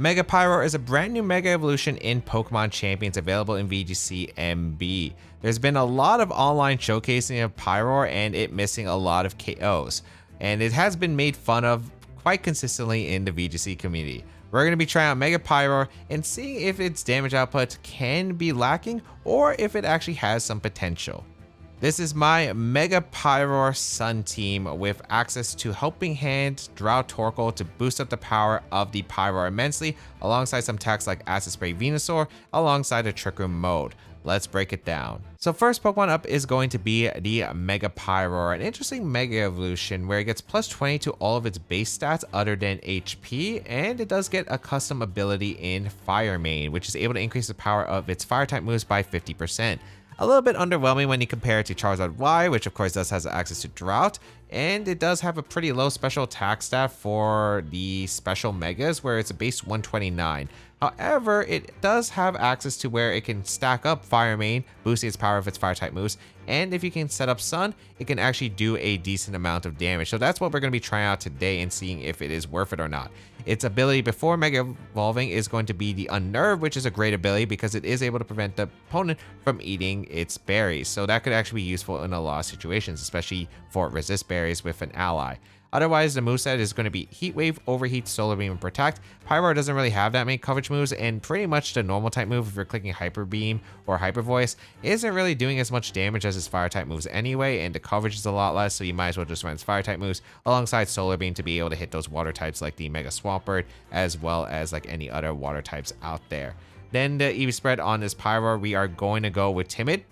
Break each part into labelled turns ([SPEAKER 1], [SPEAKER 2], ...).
[SPEAKER 1] Mega Pyroar is a brand new Mega Evolution in Pokemon Champions available in VGC MB. There's been a lot of online showcasing of Pyroar and it missing a lot of KOs, and it has been made fun of quite consistently in the VGC community. We're going to be trying out Mega Pyroar and seeing if its damage output can be lacking or if it actually has some potential. This is my Mega Pyroar Sun team with access to Helping Hand, Drought Torkoal to boost up the power of the Pyroar immensely, alongside some attacks like Acid Spray Venusaur, alongside a Trick Room mode. Let's break it down. So first Pokemon up is going to be the Mega Pyroar, an interesting Mega Evolution where it gets plus 20 to all of its base stats other than HP, and it does get a custom ability in Fire Main, which is able to increase the power of its Fire type moves by 50%. A little bit underwhelming when you compare it to Charizard Y, which of course does have access to Drought, and it does have a pretty low special attack stat for the special Megas where it's a base 129. However, it does have access to where it can stack up Fire Main, boosting its power of its Fire type moves, and if you can set up Sun, it can actually do a decent amount of damage. So that's what we're going to be trying out today and seeing if it is worth it or not. Its ability before Mega Evolving is going to be the Unnerve, which is a great ability because it is able to prevent the opponent from eating its berries. So that could actually be useful in a lot of situations, especially for resist berries with an ally. Otherwise, the moveset is going to be Heat Wave, Overheat, Solar Beam, and Protect. Pyroar doesn't really have that many coverage moves, and pretty much the normal type move, if you're clicking Hyper Beam or Hyper Voice, isn't really doing as much damage as its fire type moves anyway, and the coverage is a lot less, so you might as well just run its fire type moves alongside Solar Beam to be able to hit those water types like the Mega Swampert, as well as like any other water types out there. Then the EV spread on this Pyroar, we are going to go with Timid.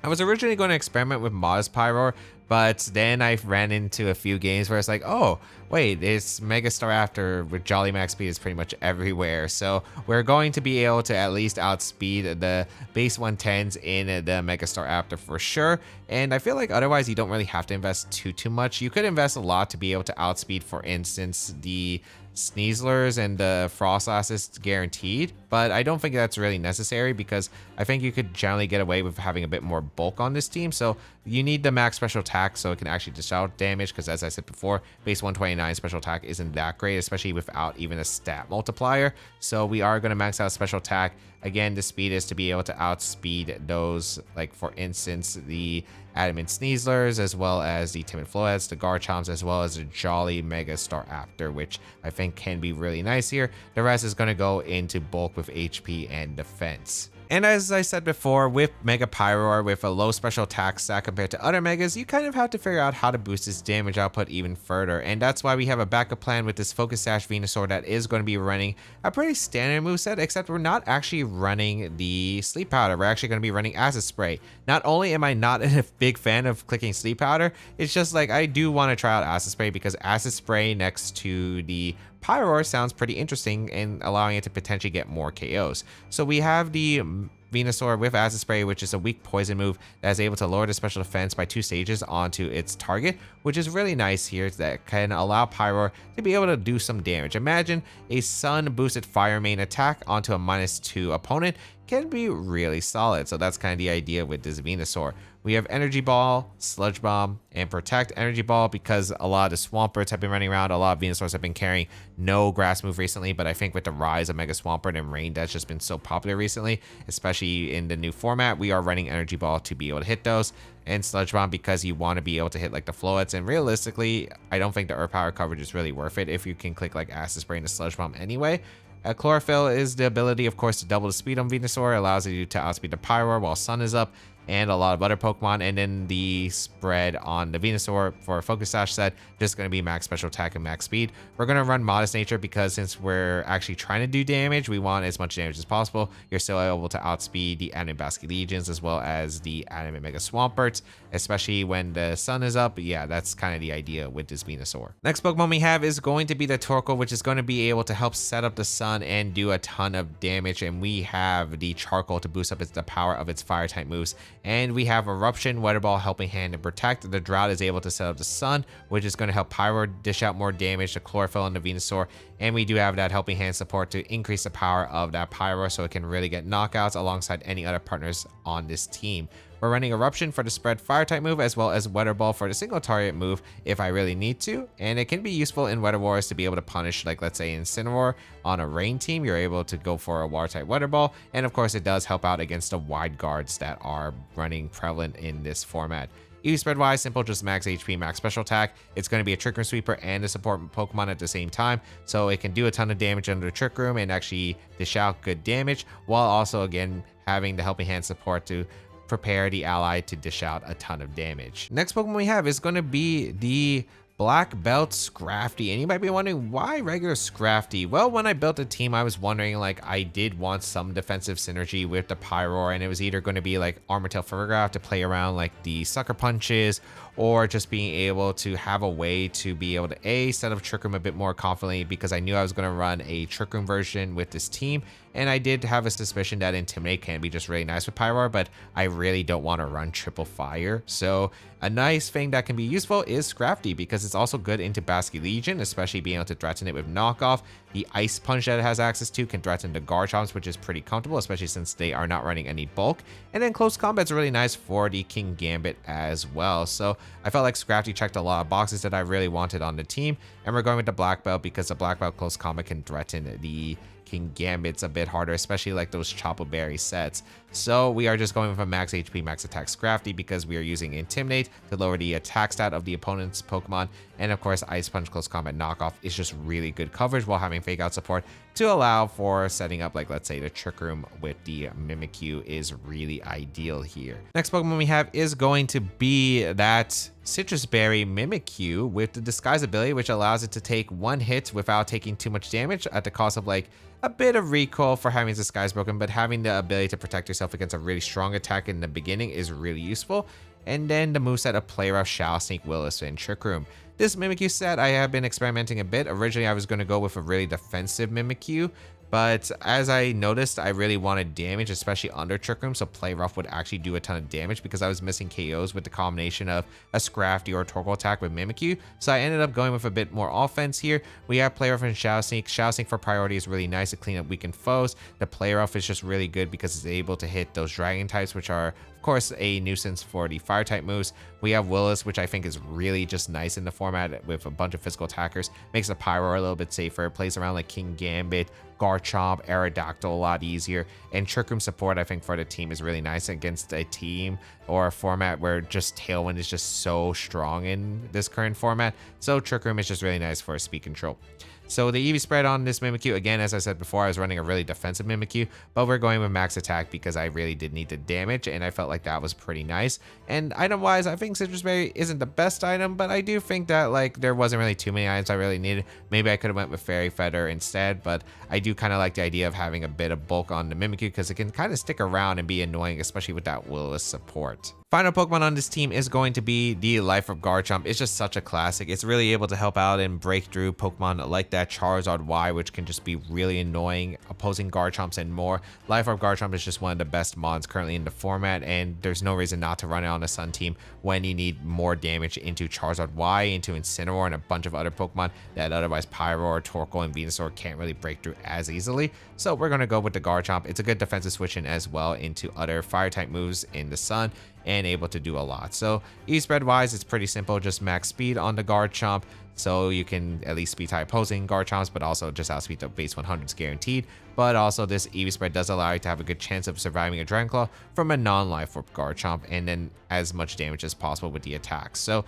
[SPEAKER 1] I was originally going to experiment with Modest Pyroar, but then I ran into a few games where it's like, oh, wait, it's Megastar After with Jolly Max Speed is pretty much everywhere. So we're going to be able to at least outspeed the base 110s in the Megastar After for sure. And I feel like otherwise you don't really have to invest too much. You could invest a lot to be able to outspeed, for instance, the Sneaslers and the Frostlasses guaranteed, but I don't think that's really necessary because I think you could generally get away with having a bit more bulk on this team. So you need the max special attack so it can actually dish out damage, because as I said before, base 129 special attack isn't that great, especially without even a stat multiplier. So we are going to max out special attack. Again, the speed is to be able to outspeed those, like for instance, the Adamant Sneaslers, as well as the Timid Floettes, the Garchomps, as well as the Jolly Megastar After, which I think can be really nice here. The rest is going to go into bulk with HP and defense. And as I said before, with Mega Pyroar with a low special attack stat compared to other Megas, you kind of have to figure out how to boost its damage output even further. And that's why we have a backup plan with this Focus Sash Venusaur that is going to be running a pretty standard moveset, except we're not actually running the Sleep Powder. We're actually going to be running Acid Spray. Not only am I not a big fan of clicking Sleep Powder, it's just like I do want to try out Acid Spray because Acid Spray next to the Pyroar sounds pretty interesting and allowing it to potentially get more KOs. So we have the Venusaur with Acid Spray, which is a weak poison move that is able to lower the special defense by 2 stages onto its target, which is really nice here, that can allow Pyroar to be able to do some damage. Imagine a Sun boosted Fire Main attack onto a -2 opponent can be really solid. So that's kind of the idea with this Venusaur. We have Energy Ball, Sludge Bomb, and Protect. Energy Ball because a lot of the Swamperts have been running around. A lot of Venusaurs have been carrying no grass move recently, but I think with the rise of Mega Swampert and Rain that's just been so popular recently, especially in the new format, we are running Energy Ball to be able to hit those. And Sludge Bomb because you want to be able to hit like the Floettes, and realistically, I don't think the Earth Power coverage is really worth it if you can click like Acid Spray into Sludge Bomb anyway. Chlorophyll is the ability, of course, to double the speed on Venusaur. It allows you to outspeed the Pyroar while Sun is up, and a lot of other Pokemon. And then the spread on the Venusaur for a Focus Sash set, just going to be max special attack and max speed. We're going to run Modest Nature because since we're actually trying to do damage, we want as much damage as possible. You're still able to outspeed the Animate Basket Legions as well as the Animate Mega Swamperts, especially when the sun is up. Yeah, that's kind of the idea with this Venusaur. Next Pokemon we have is going to be the Torkoal, which is going to be able to help set up the sun and do a ton of damage. And we have the Charcoal to boost up the power of its fire type moves. And we have Eruption, Weather Ball, Helping Hand, and Protect. The Drought is able to set up the Sun, which is going to help Pyroar dish out more damage to Chlorophyll and the Venusaur. And we do have that Helping Hand support to increase the power of that Pyroar so it can really get knockouts alongside any other partners on this team. We're running Eruption for the spread fire type move, as well as Weather Ball for the single target move if I really need to. And it can be useful in Weather Wars to be able to punish, like let's say in Incineroar on a rain team, you're able to go for a water type Weather Ball. And of course it does help out against the wide guards that are running prevalent in this format. EV spread wise, simple, just max HP, max special attack. It's going to be a Trick Room Sweeper and a support Pokemon at the same time, so it can do a ton of damage under the Trick Room and actually dish out good damage, while also again having the Helping Hand support to prepare the ally to dish out a ton of damage. Next Pokemon we have is going to be the Black Belt Scrafty, and you might be wondering why regular Scrafty. Well, when I built the team, I was wondering, like, I did want some defensive synergy with the Pyroar, and it was either going to be like Armortail Ferrograft to play around like the Sucker Punches, or just being able to have a way to be able to set up Trick Room a bit more confidently, because I knew I was going to run a Trick Room version with this team, and I did have a suspicion that Intimidate can be just really nice with Pyroar, but I really don't want to run Triple Fire. So a nice thing that can be useful is Scrafty, because it's also good into Basky Legion, especially being able to threaten it with knockoff. The Ice Punch that it has access to can threaten the Garchomps, which is pretty comfortable, especially since they are not running any bulk. And then Close Combat's really nice for the King Gambit as well. So I felt like Scrafty checked a lot of boxes that I really wanted on the team. And we're going with the Black Belt because the Black Belt Close Combat can threaten the King Gambit's a bit harder, especially like those Chopo Berry sets. So we are just going with a max HP, max attack Scrafty, because we are using Intimidate to lower the attack stat of the opponent's Pokemon. And of course, Ice Punch Close Combat Knockoff is just really good coverage while having Fake Out support to allow for setting up, like, let's say the Trick Room with the Mimikyu is really ideal here. Next Pokemon we have is going to be that Citrus Berry Mimikyu with the Disguise ability, which allows it to take one hit without taking too much damage at the cost of like a bit of recoil for having Disguise broken, but having the ability to protect yourself against a really strong attack in the beginning is really useful. And then the moveset of Play Rough, Shadow Sneak, Will-O-Wisp, and Trick Room. This Mimikyu set, I have been experimenting a bit. Originally, I was going to go with a really defensive Mimikyu, but as I noticed, I really wanted damage, especially under Trick Room, so Play Rough would actually do a ton of damage because I was missing KOs with the combination of a Scrafty or a Torkoal attack with Mimikyu, so I ended up going with a bit more offense here. We have Play Rough and Shadow Sneak. Shadow Sneak for priority is really nice to clean up weakened foes. The Play Rough is just really good because it's able to hit those Dragon types, which are of course a nuisance for the fire type moves. We have Willis, which I think is really just nice in the format with a bunch of physical attackers. Makes the Pyroar a little bit safer. It plays around like King Gambit, Garchomp, Aerodactyl a lot easier. And Trick Room support, I think, for the team is really nice against a team or a format where just Tailwind is just so strong in this current format. So Trick Room is just really nice for speed control. So the EV spread on this Mimikyu, again, as I said before, I was running a really defensive Mimikyu, but we're going with max attack because I really did need the damage, and I felt like that was pretty nice. And item-wise, I think Citrus Berry isn't the best item, but I do think that like there wasn't really too many items I really needed. Maybe I could have went with Fairy Feather instead, but I do kind of like the idea of having a bit of bulk on the Mimikyu because it can kind of stick around and be annoying, especially with that Will-O-Wisp support. Final Pokemon on this team is going to be the Life of Garchomp. It's just such a classic. It's really able to help out and break through Pokemon like that Charizard Y, which can just be really annoying, opposing Garchomps and more. Life of Garchomp is just one of the best mons currently in the format, and there's no reason not to run it on a Sun team when you need more damage into Charizard Y, into Incineroar, and a bunch of other Pokemon that otherwise Pyroar, Torkoal, and Venusaur can't really break through as easily. So we're going to go with the Garchomp. It's a good defensive switch in as well into other Fire-type moves in the Sun, and able to do a lot. So EV spread wise, it's pretty simple, just max speed on the Garchomp, so you can at least speed type opposing Garchomps, but also just outspeed the base 100s guaranteed. But also this EV spread does allow you to have a good chance of surviving a Dragon Claw from a non-life orb Garchomp, and then as much damage as possible with the attacks. So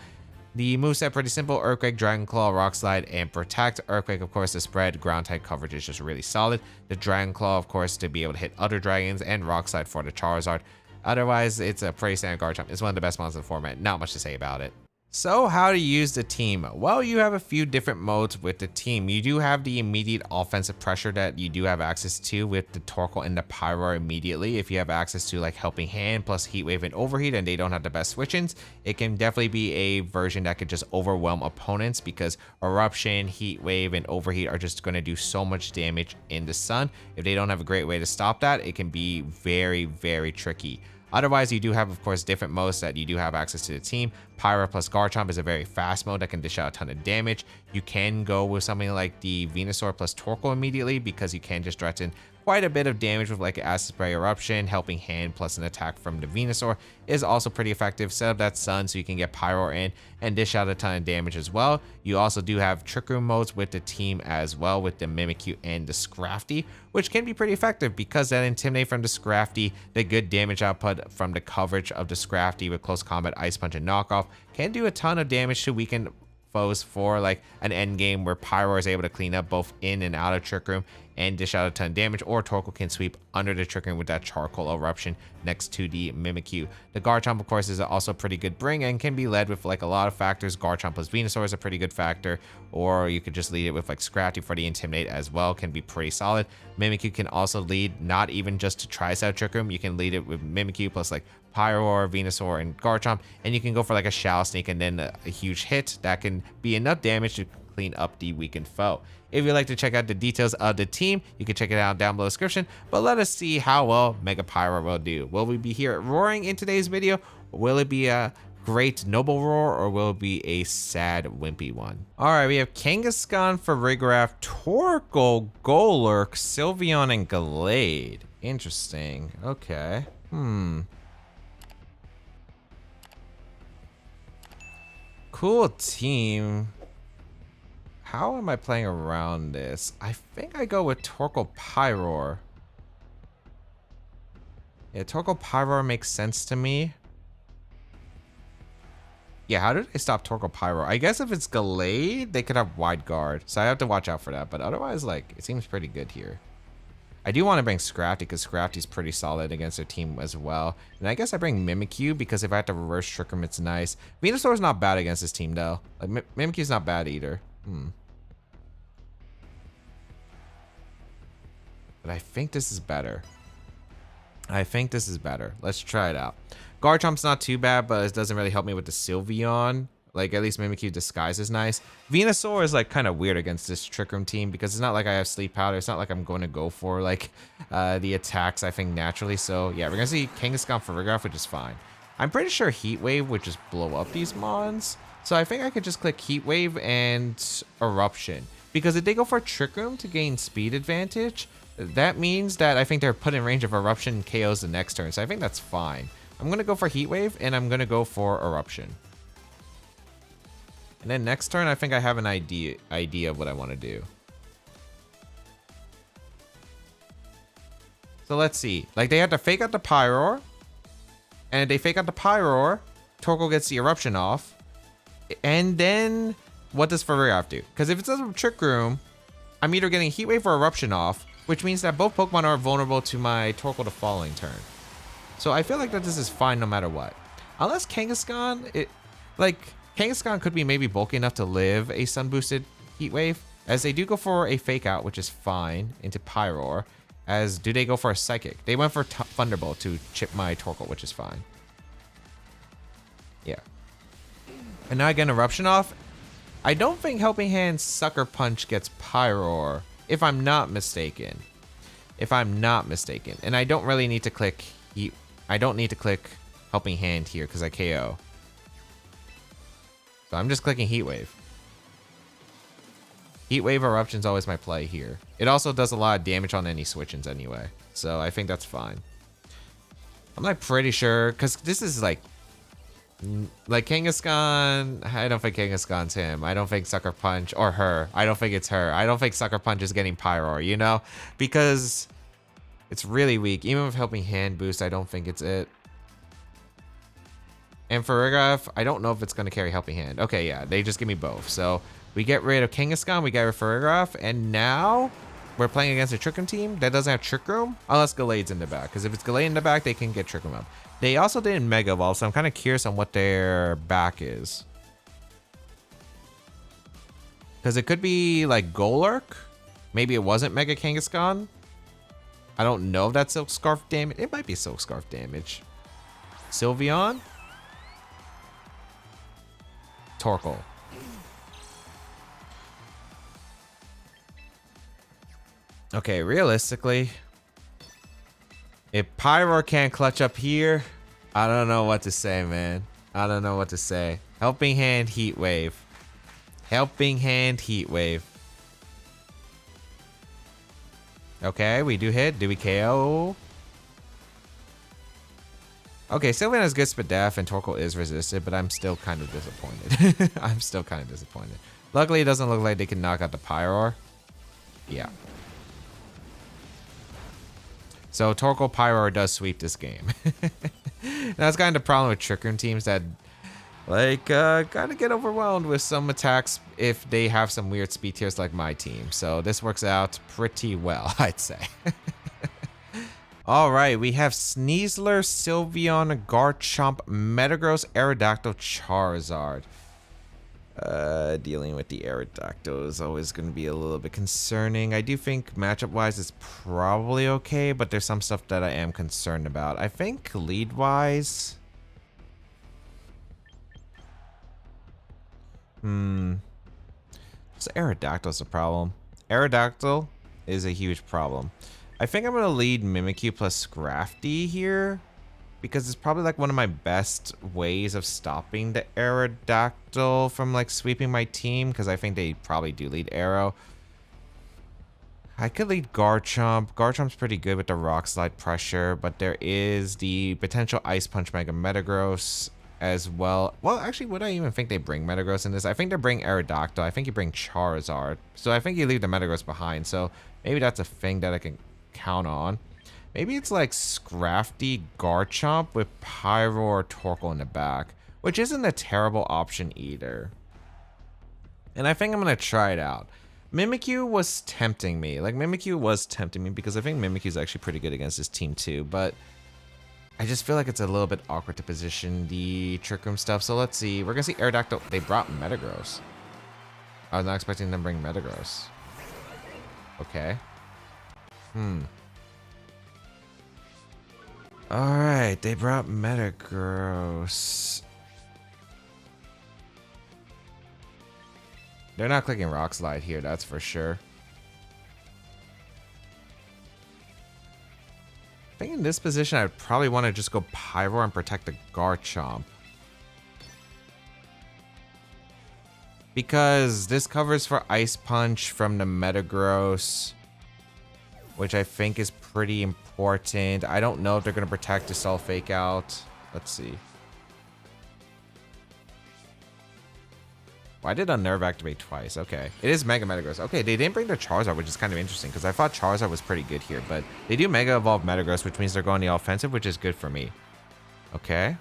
[SPEAKER 1] the moveset pretty simple: Earthquake, Dragon Claw, Rock Slide, and Protect. Earthquake, of course, the spread, ground type coverage is just really solid. The Dragon Claw, of course, to be able to hit other dragons, and Rock Slide for the Charizard. Otherwise, it's a pretty standard Garchomp. It's one of the best mons in the format. Not much to say about it. So how to use the team? Well, you have a few different modes with the team. You do have the immediate offensive pressure that you do have access to with the Torkoal and the Pyroar immediately. If you have access to like Helping Hand plus Heat Wave and Overheat and they don't have the best switch-ins, it can definitely be a version that could just overwhelm opponents because Eruption, Heat Wave, and Overheat are just going to do so much damage in the Sun. If they don't have a great way to stop that, it can be very, very tricky. Otherwise, you do have, of course, different modes that you do have access to the team. Pyro plus Garchomp is a very fast mode that can dish out a ton of damage. You can go with something like the Venusaur plus Torkoal immediately because you can just threaten quite a bit of damage with like Acid Spray Eruption. Helping Hand plus an attack from the Venusaur is also pretty effective. Set up that Sun so you can get Pyroar in and dish out a ton of damage as well. You also do have Trick Room modes with the team as well, with the Mimikyu and the Scrafty, which can be pretty effective because that Intimidate from the Scrafty, the good damage output from the coverage of the Scrafty with Close Combat, Ice Punch, and Knockoff can do a ton of damage to weaken foes for like an end game where Pyroar is able to clean up both in and out of Trick Room and dish out a ton of damage, or Torkoal can sweep under the Trick Room with that Charcoal Eruption next to the Mimikyu. The Garchomp, of course, is also pretty good bring and can be led with like a lot of factors. Garchomp plus Venusaur is a pretty good factor, or you could just lead it with like Scrafty for the Intimidate as well, can be pretty solid. Mimikyu can also lead not even just to tries out Trick Room, you can lead it with Mimikyu plus like Pyroar, Venusaur, and Garchomp, and you can go for like a Shadow Sneak and then a huge hit that can be enough damage to clean up the weakened foe. If you'd like to check out the details of the team, you can check it out down below in the description, but let us see how well Mega Pyroar will do. Will we be here roaring in today's video? Will it be a great noble roar, or will it be a sad wimpy one? Alright, we have Kangaskhan, Farigiraf, Torkoal, Golurk, Sylveon, and Gallade. Interesting. Okay. Cool team. How am I playing around this? I think I go with Torkoal Pyroar. Yeah, Torkoal Pyroar makes sense to me. Yeah, how did I stop Torkoal Pyroar? I guess if it's Gallade, they could have wide guard. So I have to watch out for that. But otherwise, like, it seems pretty good here. I do want to bring Scrafty because Scrafty's pretty solid against their team as well. And I guess I bring Mimikyu because if I have to reverse Trick Room, it's nice. Venusaur's not bad against this team, though. Like, Mimikyu's not bad either. But I think this is better. Let's try it out. Garchomp's not too bad, but it doesn't really help me with the Sylveon. Like, at least Mimikyu Disguise is nice. Venusaur is, like, kind of weird against this Trick Room team because it's not like I have Sleep Powder. It's not like I'm going to go for, like, the attacks, I think, naturally. So, yeah, we're going to see Kangaskhan Farigiraf, which is fine. I'm pretty sure Heat Wave would just blow up these mons. So I think I could just click Heat Wave and Eruption. Because if they go for Trick Room to gain speed advantage, that means that I think they're put in range of Eruption and KOs the next turn. So I think that's fine. I'm going to go for Heat Wave, and I'm going to go for Eruption. And then next turn, I think I have an idea of what I want to do. So let's see. Like, they have to fake out the Pyroar. And if they fake out the Pyroar, Torkoal gets the Eruption off. And then, what does Farigiraf do? Because if it does a Trick Room, I'm either getting Heat Wave or Eruption off, which means that both Pokemon are vulnerable to my Torkoal the following turn. So I feel like that this is fine no matter what. Unless Kangaskhan, Kangaskhan could be maybe bulky enough to live a Sun Boosted Heat Wave, as they do go for a Fake Out, which is fine, into Pyroar, as do they go for a Psychic. They went for Thunderbolt to chip my Torkoal, which is fine. Yeah. And now I get an Eruption off. I don't think Helping Hand Sucker Punch gets Pyroar, if I'm not mistaken. And I don't really need to click Heat. I don't need to click Helping Hand here because I KO. So I'm just clicking Heat Wave. Heat Wave Eruption's always my play here. It also does a lot of damage on any switch-ins anyway. So I think that's fine. I'm like pretty sure, because this is like Kangaskhan, I don't think Kangaskhan's him. I don't think Sucker Punch, or her. I don't think it's her. I don't think Sucker Punch is getting Pyroar, you know? Because it's really weak. Even with Helping Hand boost, I don't think it's it. And Farigiraf, I don't know if it's going to carry Helping Hand. Okay, yeah, they just give me both. So we get rid of Kangaskhan, we get rid of Farigiraf, and now we're playing against a Trick Room team that doesn't have Trick Room, unless Gallade's in the back. Because if it's Gallade in the back, they can get Trick Room up. They also did Mega Evolve, so I'm kind of curious on what their back is. Because it could be like Golurk. Maybe it wasn't Mega Kangaskhan. I don't know if that's Silk Scarf damage. It might be Silk Scarf damage. Sylveon. Torkoal. Okay, realistically, if Pyroar can't clutch up here, I don't know what to say, man. I don't know what to say. Helping Hand, Heat Wave. Helping Hand, Heat Wave. Okay, we do hit. Do we KO? Okay, Sylveon has good Spadef and Torkoal is resisted, but I'm still kind of disappointed. I'm still kind of disappointed. Luckily, it doesn't look like they can knock out the Pyroar. Yeah. So Torkoal Pyroar does sweep this game. That's kind of the problem with Trick Room teams that like kind of get overwhelmed with some attacks if they have some weird speed tiers like my team. So this works out pretty well, I'd say. All right, we have Sneasler, Sylveon, Garchomp, Metagross, Aerodactyl, Charizard. Dealing with the Aerodactyl is always going to be a little bit concerning. I do think matchup-wise it's probably okay, but there's some stuff that I am concerned about. I think lead-wise... So Aerodactyl's a problem. Aerodactyl is a huge problem. I think I'm going to lead Mimikyu plus Scrafty here, because it's probably like one of my best ways of stopping the Aerodactyl from like sweeping my team, because I think they probably do lead Aero. I could lead Garchomp. Garchomp's pretty good with the Rock Slide pressure, but there is the potential Ice Punch Mega Metagross as well. Well, actually, would I even think they bring Metagross in this? I think they bring Aerodactyl. I think you bring Charizard. So I think you leave the Metagross behind. So maybe that's a thing that I can count on. Maybe it's like Scrafty Garchomp with Pyroar Torkoal in the back, which isn't a terrible option either. And I think I'm going to try it out. Mimikyu was tempting me. Like, Mimikyu was tempting me because I think Mimikyu is actually pretty good against this team too, but I just feel like it's a little bit awkward to position the Trick Room stuff. So let's see. We're going to see Aerodactyl. They brought Metagross. I was not expecting them to bring Metagross. Okay. Alright, they brought Metagross. They're not clicking Rock Slide here, that's for sure. I think in this position, I'd probably want to just go Pyroar and protect the Garchomp. Because this covers for Ice Punch from the Metagross, which I think is pretty important. I don't know if they're going to protect the Soul Fake Out. Let's see. Why did Unnerve activate twice? Okay. It is Mega Metagross. Okay, they didn't bring the Charizard, which is kind of interesting because I thought Charizard was pretty good here, but they do Mega Evolve Metagross, which means they're going the offensive, which is good for me. Okay.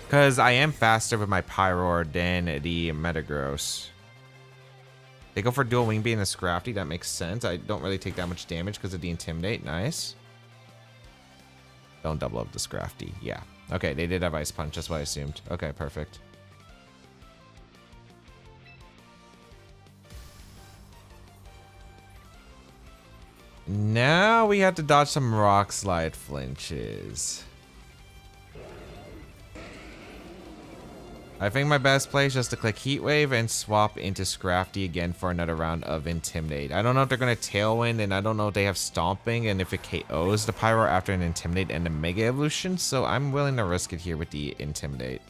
[SPEAKER 1] Because I am faster with my Pyroar than the Metagross. They go for dual Wing Beat and a Scrafty. That makes sense. I don't really take that much damage because of the Intimidate. Nice. Don't double up the Scrafty. Yeah. Okay, they did have Ice Punch. That's what I assumed. Okay, perfect. Now we have to dodge some Rock Slide flinches. I think my best play is just to click Heat Wave and swap into Scrafty again for another round of Intimidate. I don't know if they're going to Tailwind, and I don't know if they have Stomping, and if it KOs the Pyroar after an Intimidate and a Mega Evolution, so I'm willing to risk it here with the Intimidate.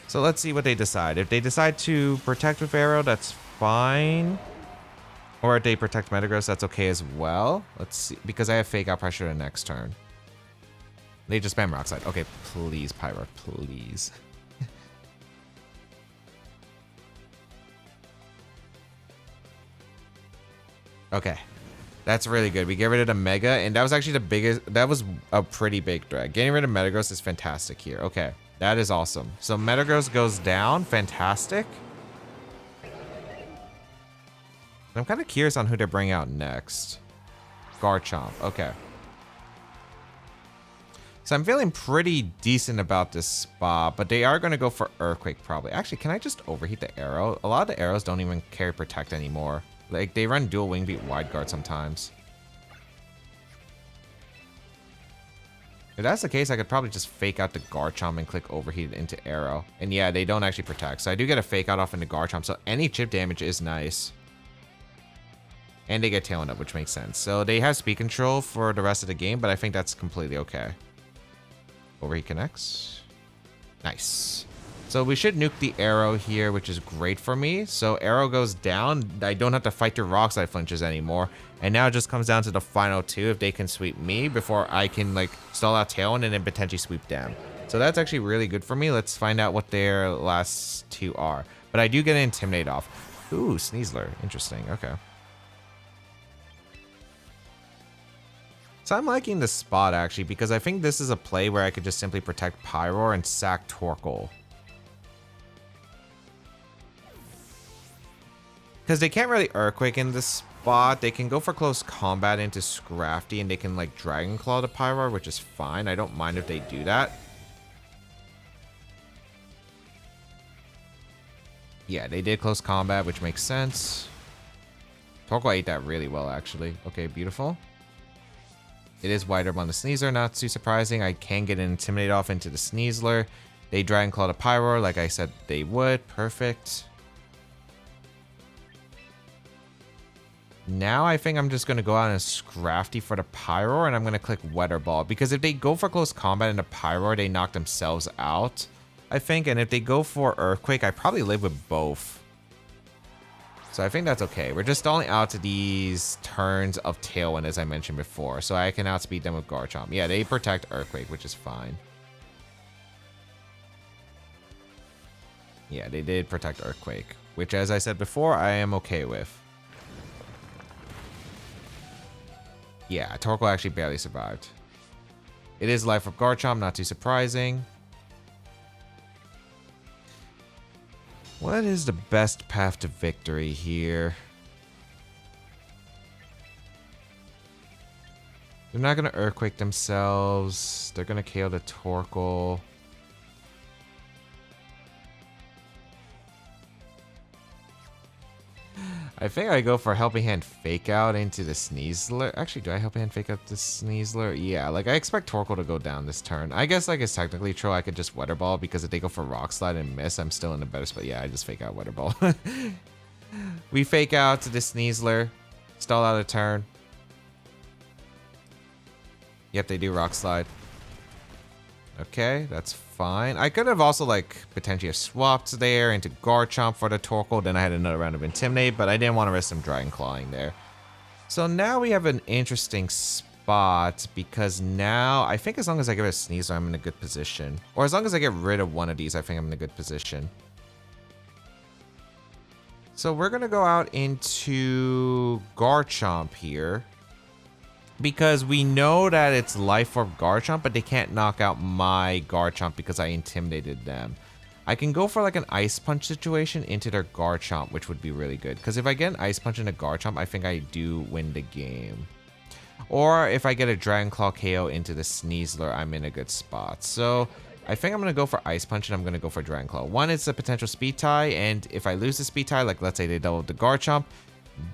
[SPEAKER 1] So let's see what they decide. If they decide to protect with Arrow, that's fine. Or if they protect Metagross, that's okay as well. Let's see, because I have Fake Out Pressure the next turn. They just spam Rock Slide. Okay, please, Pyroar, please. Okay, that's really good. We get rid of the Mega, and that was actually the biggest, that was a pretty big threat. Getting rid of Metagross is fantastic here. Okay, that is awesome. So Metagross goes down, fantastic. I'm kind of curious on who they bring out next. Garchomp, okay. So I'm feeling pretty decent about this spot, but they are going to go for Earthquake probably. Actually, can I just overheat the arrow? A lot of the arrows don't even carry Protect anymore. Like, they run dual Wing Beat Wide Guard sometimes. If that's the case, I could probably just fake out the Garchomp and click Overheat into Arrow. And yeah, they don't actually protect. So I do get a fake out off into Garchomp. So any chip damage is nice. And they get tailed up, which makes sense. So they have speed control for the rest of the game, but I think that's completely okay. Overheat connects. Nice. So we should nuke the arrow here, which is great for me. So arrow goes down. I don't have to fight through rock slide flinches anymore. And now it just comes down to the final two if they can sweep me before I can like stall out Tailwind and then potentially sweep them. So that's actually really good for me. Let's find out what their last two are. But I do get an Intimidate off. Ooh, Sneasler. Interesting. Okay. So I'm liking this spot actually because I think this is a play where I could just simply protect Pyroar and sack Torkoal. Because they can't really Earthquake in this spot. They can go for close combat into Scrafty and they can like Dragon Claw the Pyroar, which is fine. I don't mind if they do that. Yeah, they did close combat, which makes sense. Torkoal ate that really well, actually. Okay, beautiful. It is White Herb on the Sneasler, not too surprising. I can get an Intimidate off into the Sneasler. They Dragon Claw the Pyroar, like I said they would. Perfect. Now I think I'm just going to go out and Scrafty for the Pyroar, and I'm going to click Weather Ball. Because if they go for close combat in the Pyroar, they knock themselves out, I think. And if they go for Earthquake, I probably live with both. So I think that's okay. We're just stalling out to these turns of Tailwind, as I mentioned before. So I can outspeed them with Garchomp. Yeah, they protect Earthquake, which is fine. Yeah, they did protect Earthquake, which, as I said before, I am okay with. Yeah, Torkoal actually barely survived. It is Life of Garchomp, not too surprising. What is the best path to victory here? They're not going to Earthquake themselves. They're going to KO the Torkoal. I think I go for Helping Hand Fake Out into the Sneasler. Actually, do I Helping Hand Fake Out the Sneasler? Yeah, like I expect Torkoal to go down this turn. I guess like it's technically true I could just Weather Ball because if they go for Rock Slide and miss, I'm still in a better spot. Yeah, I just Fake Out Weather Ball. We Fake Out to the Sneasler. Stall out a turn. Yep, they do Rock Slide. Okay, that's fine. I could have also like potentially have swapped there into Garchomp for the Torkoal. Then I had another round of Intimidate, but I didn't want to risk some Dragon Clawing there. So now we have an interesting spot because now I think as long as I give it a Sneasler, I'm in a good position. Or as long as I get rid of one of these, I think I'm in a good position. So we're going to go out into Garchomp here. Because we know that it's Life Orb Garchomp, but they can't knock out my Garchomp because I intimidated them. I can go for like an Ice Punch situation into their Garchomp, which would be really good. Because if I get an Ice Punch into Garchomp, I think I do win the game. Or if I get a Dragon Claw KO into the Sneasler, I'm in a good spot. So I think I'm going to go for Ice Punch and I'm going to go for Dragon Claw. One, it's a potential speed tie, and if I lose the speed tie, like let's say they double the Garchomp,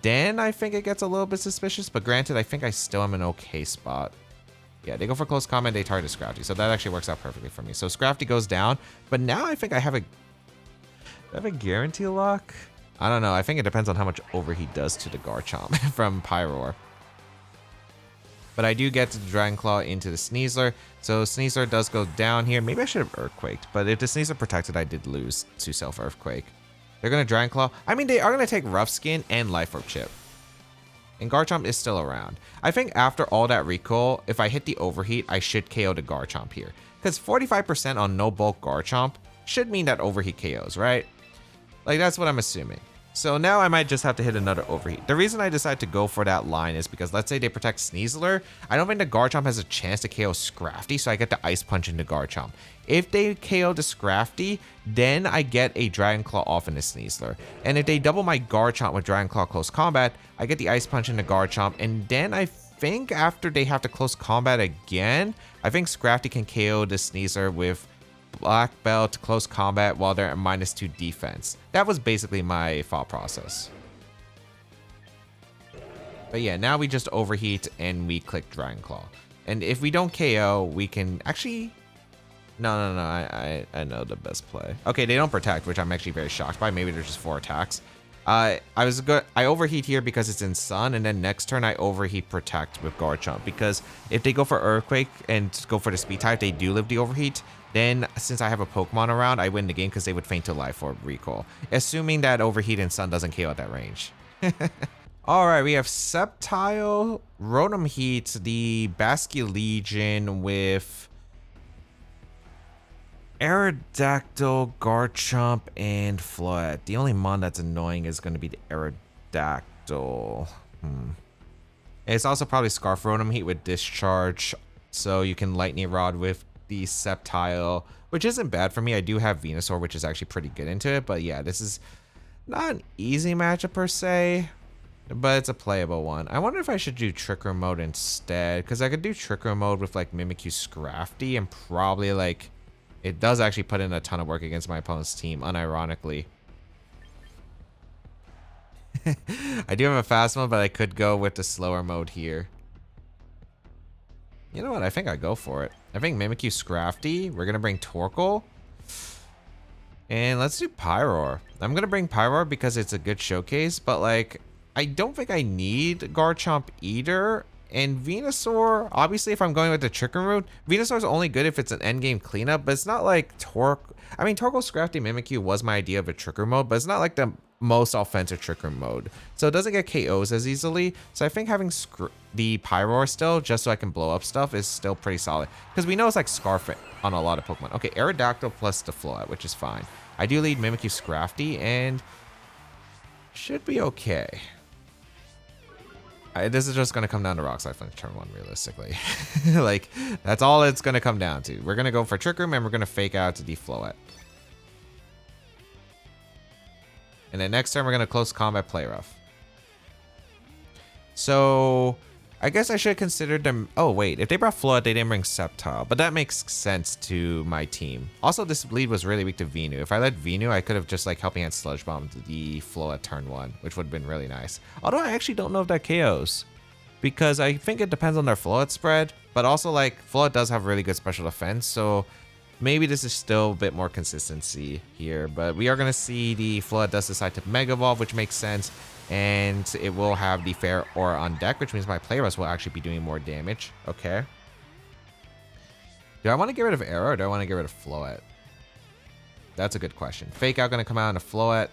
[SPEAKER 1] then I think it gets a little bit suspicious, but granted, I think I still am in an okay spot. Yeah, they go for close combat, they target Scrafty, so that actually works out perfectly for me. So Scrafty goes down, but now I think I have a guarantee lock? I don't know, I think it depends on how much overheat does to the Garchomp from Pyroar. But I do get to the Dragon Claw into the Sneasler, so Sneasler does go down here. Maybe I should have Earthquaked, but if the Sneasler protected, I did lose to Self-Earthquake. They're going to Dragon Claw. I mean, they are going to take Rough Skin and Life Orb Chip. And Garchomp is still around. I think after all that recoil, if I hit the Overheat, I should KO the Garchomp here. Because 45% on no bulk Garchomp should mean that Overheat KOs, right? Like, that's what I'm assuming. So now I might just have to hit another Overheat. The reason I decided to go for that line is because let's say they protect Sneasler. I don't think the Garchomp has a chance to KO Scrafty, so I get the Ice Punch into Garchomp. If they KO the Scrafty, then I get a Dragon Claw off in the Sneasler. And if they double my Garchomp with Dragon Claw Close Combat, I get the Ice Punch into Garchomp. And then I think after they have to Close Combat again, I think Scrafty can KO the Sneasler with Black Belt Close Combat while they're at -2 defense. That was basically my thought process. But yeah, now we just Overheat and we click Dragon Claw. And if we don't KO, we can actually... No, I know the best play. Okay, they don't protect, which I'm actually very shocked by. Maybe there's just 4 attacks. I overheat here because it's in Sun, and then next turn I overheat Protect with Garchomp, because if they go for Earthquake and go for the Speed type, they do live the overheat. Then since I have a Pokemon around, I win the game because they would Faint to Life or Recall, assuming that overheat in Sun doesn't KO at that range. All right, we have Sceptile, Rotom Heat, the Basculegion with Aerodactyl, Garchomp, and Floette. The only mon that's annoying is going to be the Aerodactyl. It's also probably Scarf Rotom Heat with Discharge, so you can Lightning Rod with the Sceptile, which isn't bad for me. I do have Venusaur, which is actually pretty good into it, but yeah, this is not an easy matchup per se, but it's a playable one. I wonder if I should do Trick Room mode instead, because I could do Trick Room mode with like Mimikyu Scrafty and probably like... It does actually put in a ton of work against my opponent's team, unironically. I do have a fast mode, but I could go with the slower mode here. You know what? I think I go for it. I think Mimikyu Scrafty. We're going to bring Torkoal. And let's do Pyroar. I'm going to bring Pyroar because it's a good showcase, but like, I don't think I need Garchomp either. And Venusaur, obviously, if I'm going with the Trick Room route, Venusaur is only good if it's an endgame cleanup, but it's not like I mean, Torkoal, Scrafty, Mimikyu was my idea of a Trick Room mode, but it's not like the most offensive Trick Room mode. So it doesn't get KOs as easily. So I think having the Pyroar still, just so I can blow up stuff, is still pretty solid. Because we know it's like Scarf on a lot of Pokemon. Okay, Aerodactyl plus the Floette, which is fine. I do lead Mimikyu Scrafty, and should be okay. This is just going to come down to Rock Slide Flinch turn 1, realistically. Like, that's all it's going to come down to. We're going to go for Trick Room, and we're going to fake out to Floette. And then next turn, we're going to Close Combat Play Rough. So, I guess I should consider them... Oh, wait. If they brought Floette, they didn't bring Sceptile. But that makes sense to my team. Also, this lead was really weak to Venu. If I led Venu, I could have just, like, Helping Hand Sludge Bombed the Floette turn 1, which would have been really nice. Although, I actually don't know if that KOs. Because I think it depends on their Floette spread. But also, like, Floette does have really good special defense. So, maybe this is still a bit more consistency here. But we are going to see the Floette does decide to Mega Evolve, which makes sense. And it will have the Fair Aura on deck, which means my Playrust will actually be doing more damage. Okay. Do I want to get rid of Aura or do I want to get rid of Floette? That's a good question. Fake Out going to come out in a Floette.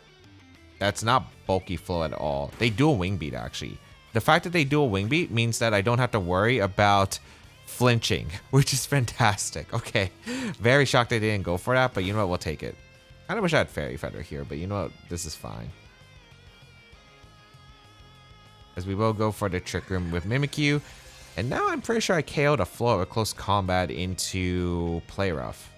[SPEAKER 1] That's not bulky Floette at all. They dual Wing Beat, actually. The fact that they dual Wing Beat means that I don't have to worry about flinching, which is fantastic. Okay. Very shocked they didn't go for that, but you know what? We'll take it. Kind of wish I had Fairy Feather here, but you know what? This is fine. As we will go for the Trick Room with Mimikyu. And now I'm pretty sure I KO'd a Floette with Close Combat into Play Rough.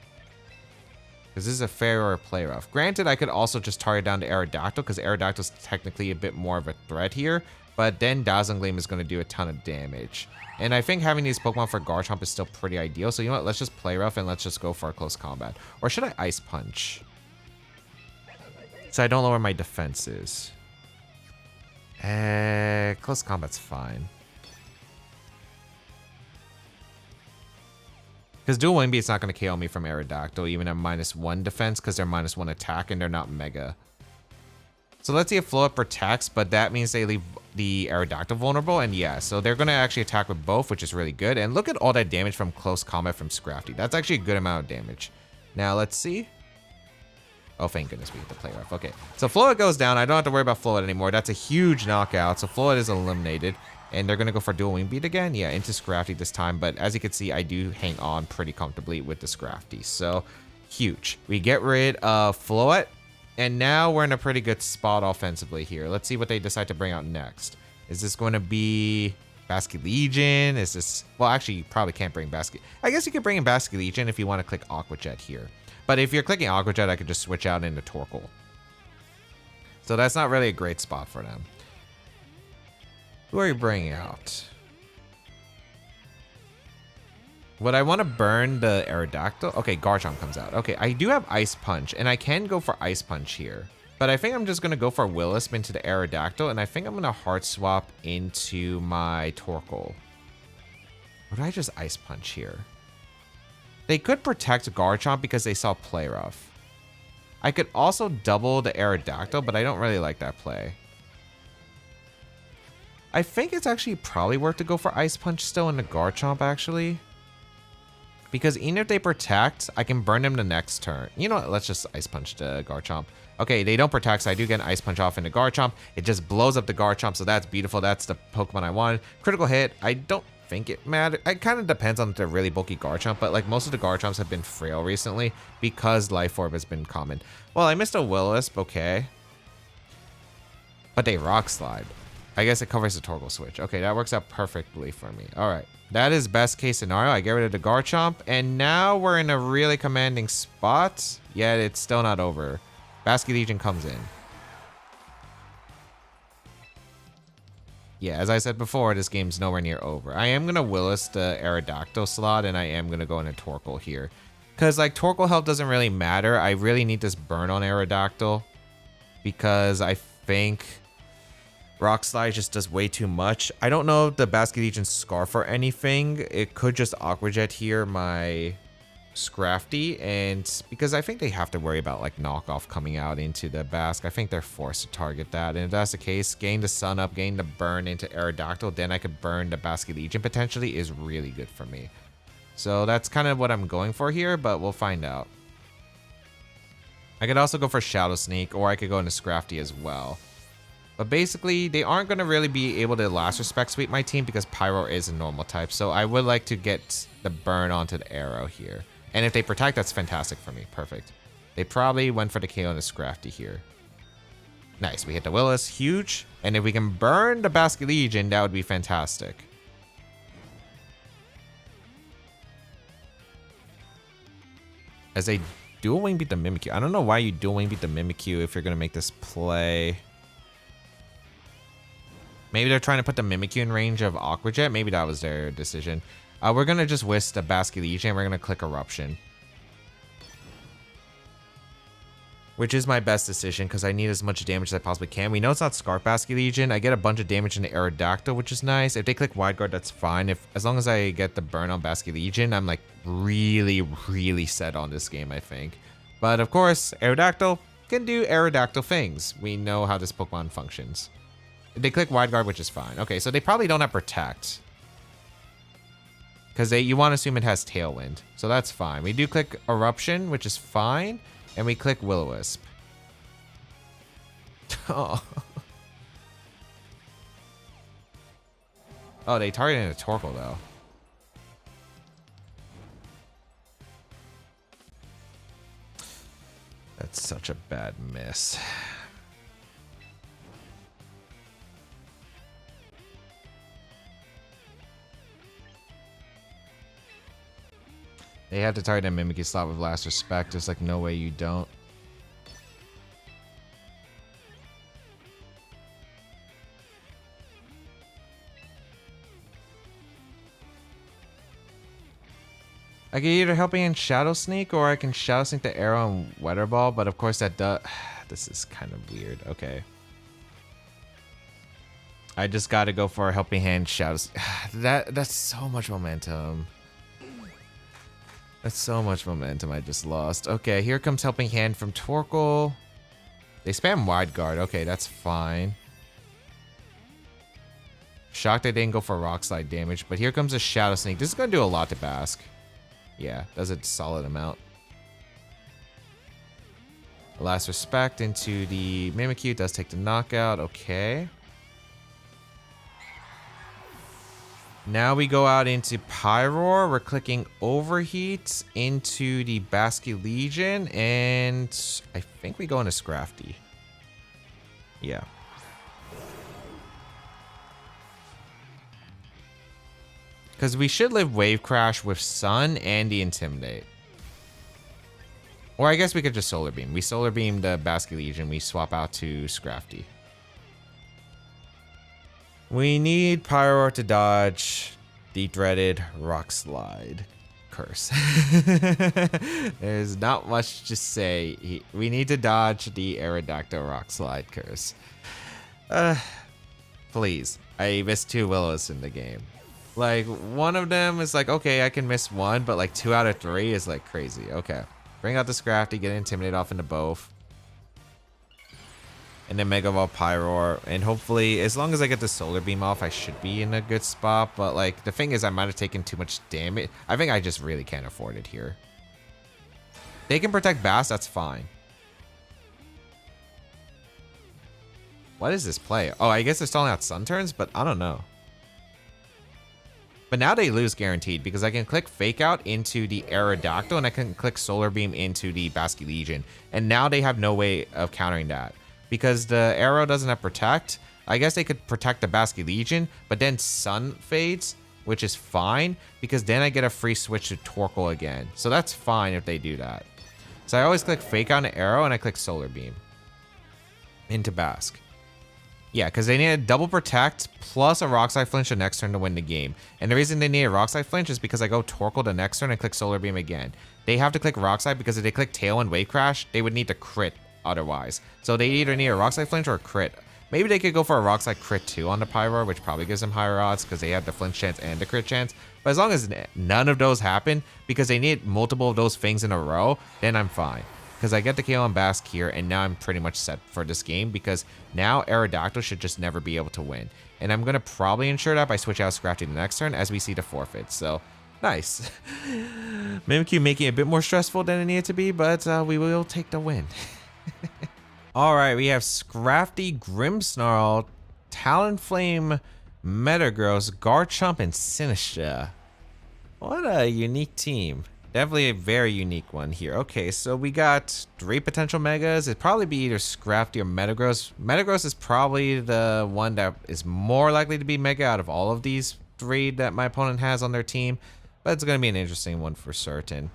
[SPEAKER 1] Because this is a Fair or Play Rough. Granted, I could also just target down to Aerodactyl, because Aerodactyl is technically a bit more of a threat here. But then Dazzling Gleam is going to do a ton of damage. And I think having these Pokemon for Garchomp is still pretty ideal. So you know what? Let's just Play Rough and let's just go for a Close Combat. Or should I Ice Punch? So I don't know where my defense is. Close Combat's fine. Because Dual Wing Beat's not going to KO me from Aerodactyl, even at -1 defense, because they're -1 attack and they're not Mega. So let's see if Floette protects, but that means they leave the Aerodactyl vulnerable, and yeah, so they're going to actually attack with both, which is really good. And look at all that damage from Close Combat from Scrafty. That's actually a good amount of damage. Now, let's see. Oh, thank goodness we hit the Play Rough. Okay, so Floette goes down. I don't have to worry about Floette anymore. That's a huge knockout, so Floette is eliminated. And they're going to go for Dual Wing Beat again. Yeah, into Scrafty this time. But as you can see, I do hang on pretty comfortably with the Scrafty. So, huge. We get rid of Floette. And now we're in a pretty good spot offensively here. Let's see what they decide to bring out next. Is this going to be Basculegion? Is this... Well, actually, you probably can't bring I guess you could bring in Basculegion if you want to click Aqua Jet here. But if you're clicking Aqua Jet, I could just switch out into Torkoal. So that's not really a great spot for them. Who are you bringing out? Would I want to burn the Aerodactyl? Okay, Garchomp comes out. Okay, I do have Ice Punch, and I can go for Ice Punch here. But I think I'm just going to go for Will-O-Wisp into the Aerodactyl, and I think I'm going to Heart Swap into my Torkoal. Would I just Ice Punch here? They could protect Garchomp because they saw Play Rough. I could also double the Aerodactyl, but I don't really like that play. I think it's actually probably worth to go for Ice Punch still in the Garchomp, actually. Because even if they protect, I can burn them the next turn. You know what? Let's just Ice Punch the Garchomp. Okay, they don't protect, so I do get an Ice Punch off into Garchomp. It just blows up the Garchomp, so that's beautiful. That's the Pokemon I wanted. Critical hit. I don't think it matters. It kind of depends on the really bulky Garchomp, but like most of the Garchomps have been frail recently because Life Orb has been common. Well, I missed a Will-O-Wisp, okay. But they Rock Slide. I guess it covers the Torkoal switch. Okay, that works out perfectly for me. All right. That is best case scenario. I get rid of the Garchomp, and now we're in a really commanding spot, yet it's still not over. Basculegion comes in. Yeah, as I said before, this game's nowhere near over. I am going to Willis the Aerodactyl slot, and I am going to go into Torkoal here. Because, like, Torkoal health doesn't really matter. I really need this burn on Aerodactyl. Because I think Rock Slide just does way too much. I don't know if the Basculegion Scarf or anything. It could just Aqua Jet here my Scrafty, and because I think they have to worry about like knockoff coming out into the Basque, I think they're forced to target that. And if that's the case, gain the Sun Up, gain the burn into Aerodactyl, then I could burn the Basculegion potentially is really good for me. So that's kind of what I'm going for here, but we'll find out. I could also go for Shadow Sneak, or I could go into Scrafty as well. But basically, they aren't going to really be able to last respect sweep my team because Pyroar is a normal type. So I would like to get the burn onto the Arrow here. And if they protect, that's fantastic for me. Perfect. They probably went for the KO and the Scrafty here. Nice. We hit the Willis. Huge. And if we can burn the Basculegion, that would be fantastic. As a dual wing beat the Mimikyu. I don't know why you dual wing beat the Mimikyu if you're going to make this play. Maybe they're trying to put the Mimikyu in range of Aqua Jet. Maybe that was their decision. We're going to just whisk the Basculegion and we're going to click Eruption. Which is my best decision because I need as much damage as I possibly can. We know it's not Scarf Basculegion. I get a bunch of damage in the Aerodactyl, which is nice. If they click Wide Guard, that's fine. As long as I get the burn on Basculegion, I'm like really set on this game, I think. But of course, Aerodactyl can do Aerodactyl things. We know how this Pokemon functions. They click Wide Guard, which is fine. Okay, so they probably don't have Protect. Because you want to assume it has Tailwind. So that's fine. We do click Eruption, which is fine. And we click Will-O-Wisp. Oh. Oh, they targeted a Torkoal, though. That's such a bad miss. They have to target a Mimikyu slot with Last Respect. There's like no way you don't. I can either Helping Hand Shadow Sneak or I can Shadow Sneak the Arrow and Weather Ball, but of course that does. This is kind of weird. Okay. I just got to go for a Helping Hand Shadow. That's so much momentum. That's so much momentum I just lost. Okay, here comes Helping Hand from Torkoal. They spam Wide Guard. Okay, that's fine. Shocked I didn't go for Rock Slide damage, but here comes a Shadow Sneak. This is going to do a lot to Basque. Yeah, does a solid amount. Last Respect into the Mimikyu. Does take the knockout. Okay. Now we go out into Pyroar. We're clicking Overheat into the Basculegion, and I think we go into Scrafty. Yeah. Because we should live Wave Crash with Sun and the Intimidate. Or I guess we could just Solar Beam. We Solar Beam the Basculegion. We swap out to Scrafty. We need Pyroar to dodge the dreaded Rock Slide curse. There's not much to say. We need to dodge the Aerodactyl Rock Slide curse. Please. I missed 2 Willows in the game. Like, one of them is like, okay, I can miss 1, but like 2 out of 3 is like crazy. Okay. Bring out the Scrafty, get Intimidate off into both. And then Mega Pyroar. And hopefully, as long as I get the Solar Beam off, I should be in a good spot. But like, the thing is, I might have taken too much damage. I think I just really can't afford it here. They can protect Bass, that's fine. What is this play? Oh, I guess they're stalling out Sun turns, but I don't know. But now they lose guaranteed because I can click Fake Out into the Aerodactyl and I can click Solar Beam into the Basculegion. And now they have no way of countering that. Because the Arrow doesn't have Protect, I guess they could protect the Basculegion, but then Sun fades, which is fine, because then I get a free switch to Torkoal again. So that's fine if they do that. So I always click Fake Out an Arrow and I click Solar Beam into Basque. Yeah, because they need a double Protect plus a Rock Slide Flinch the next turn to win the game. And the reason they need a Rock Slide Flinch is because I go Torkoal the next turn and click Solar Beam again. They have to click Rock Slide because if they click Tailwind Wave Crash, they would need to crit otherwise. So they either need a Rock Slide Flinch or a crit. Maybe they could go for a Rock Slide crit too on the Pyroar, which probably gives them higher odds because they have the flinch chance and the crit chance. But as long as none of those happen, because they need multiple of those things in a row, then I'm fine. Because I get the KO on Basque here, and now I'm pretty much set for this game because now Aerodactyl should just never be able to win. And I'm going to probably ensure that by switching out Scrafty the next turn as we see the forfeit. So, nice. Mimikyu making it a bit more stressful than it needed to be, but we will take the win. Alright, we have Scrafty, Grimmsnarl, Talonflame, Metagross, Garchomp, and Sinistcha. What a unique team. Definitely a very unique one here. Okay, so we got 3 potential Megas. It'd probably be either Scrafty or Metagross. Metagross is probably the one that is more likely to be Mega out of all of these 3 that my opponent has on their team. But it's going to be an interesting one for certain.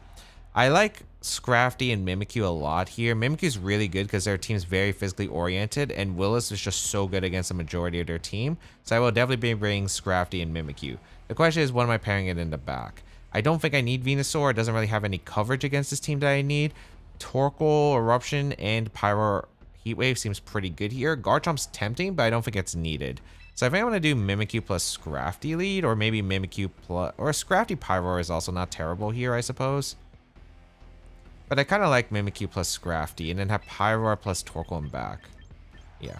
[SPEAKER 1] I like Scrafty and Mimikyu a lot here. Mimikyu's really good because their team's very physically oriented, and Willis is just so good against the majority of their team. So I will definitely be bringing Scrafty and Mimikyu. The question is, what am I pairing it in the back? I don't think I need Venusaur. It doesn't really have any coverage against this team that I need. Torkoal, Eruption, and Pyro Heat Wave seems pretty good here. Garchomp's tempting, but I don't think it's needed. So I think I'm going to do Mimikyu plus Scrafty lead, or maybe Mimikyu plus... Or Scrafty Pyroar is also not terrible here, I suppose. But I kind of like Mimikyu plus Scrafty, and then have Pyroar plus Torkoal and back. Yeah.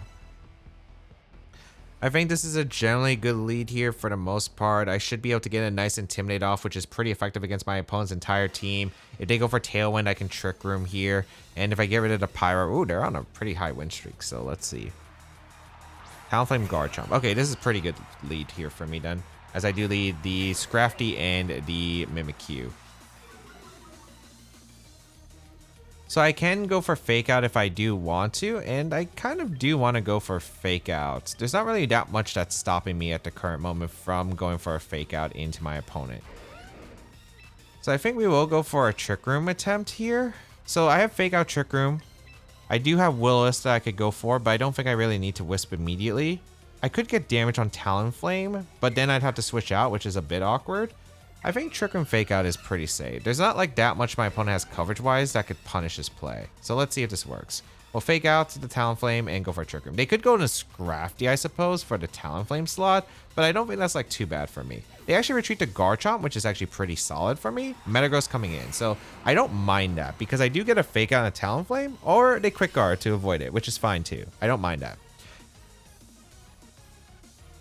[SPEAKER 1] I think this is a generally good lead here for the most part. I should be able to get a nice Intimidate off, which is pretty effective against my opponent's entire team. If they go for Tailwind, I can Trick Room here. And if I get rid of the Pyro... Ooh, they're on a pretty high win streak, so let's see. Talonflame, Garchomp. Okay, this is a pretty good lead here for me then, as I do lead the Scrafty and the Mimikyu. So I can go for Fake Out if I do want to, and I kind of do want to go for Fake Out. There's not really that much that's stopping me at the current moment from going for a Fake Out into my opponent. So I think we will go for a Trick Room attempt here. So I have Fake Out, Trick Room. I do have Willis that I could go for, but I don't think I really need to Wisp immediately. I could get damage on Talonflame, but then I'd have to switch out, which is a bit awkward. I think Trick Room Fake Out is pretty safe. There's not like that much my opponent has coverage-wise that could punish this play. So let's see if this works. We'll Fake Out to the Talonflame and go for a Trick Room. They could go to Scrafty, I suppose, for the Talonflame slot, but I don't think that's like too bad for me. They actually retreat to Garchomp, which is actually pretty solid for me. Metagross coming in, so I don't mind that because I do get a Fake Out on a Talonflame, or they Quick Guard to avoid it, which is fine too. I don't mind that.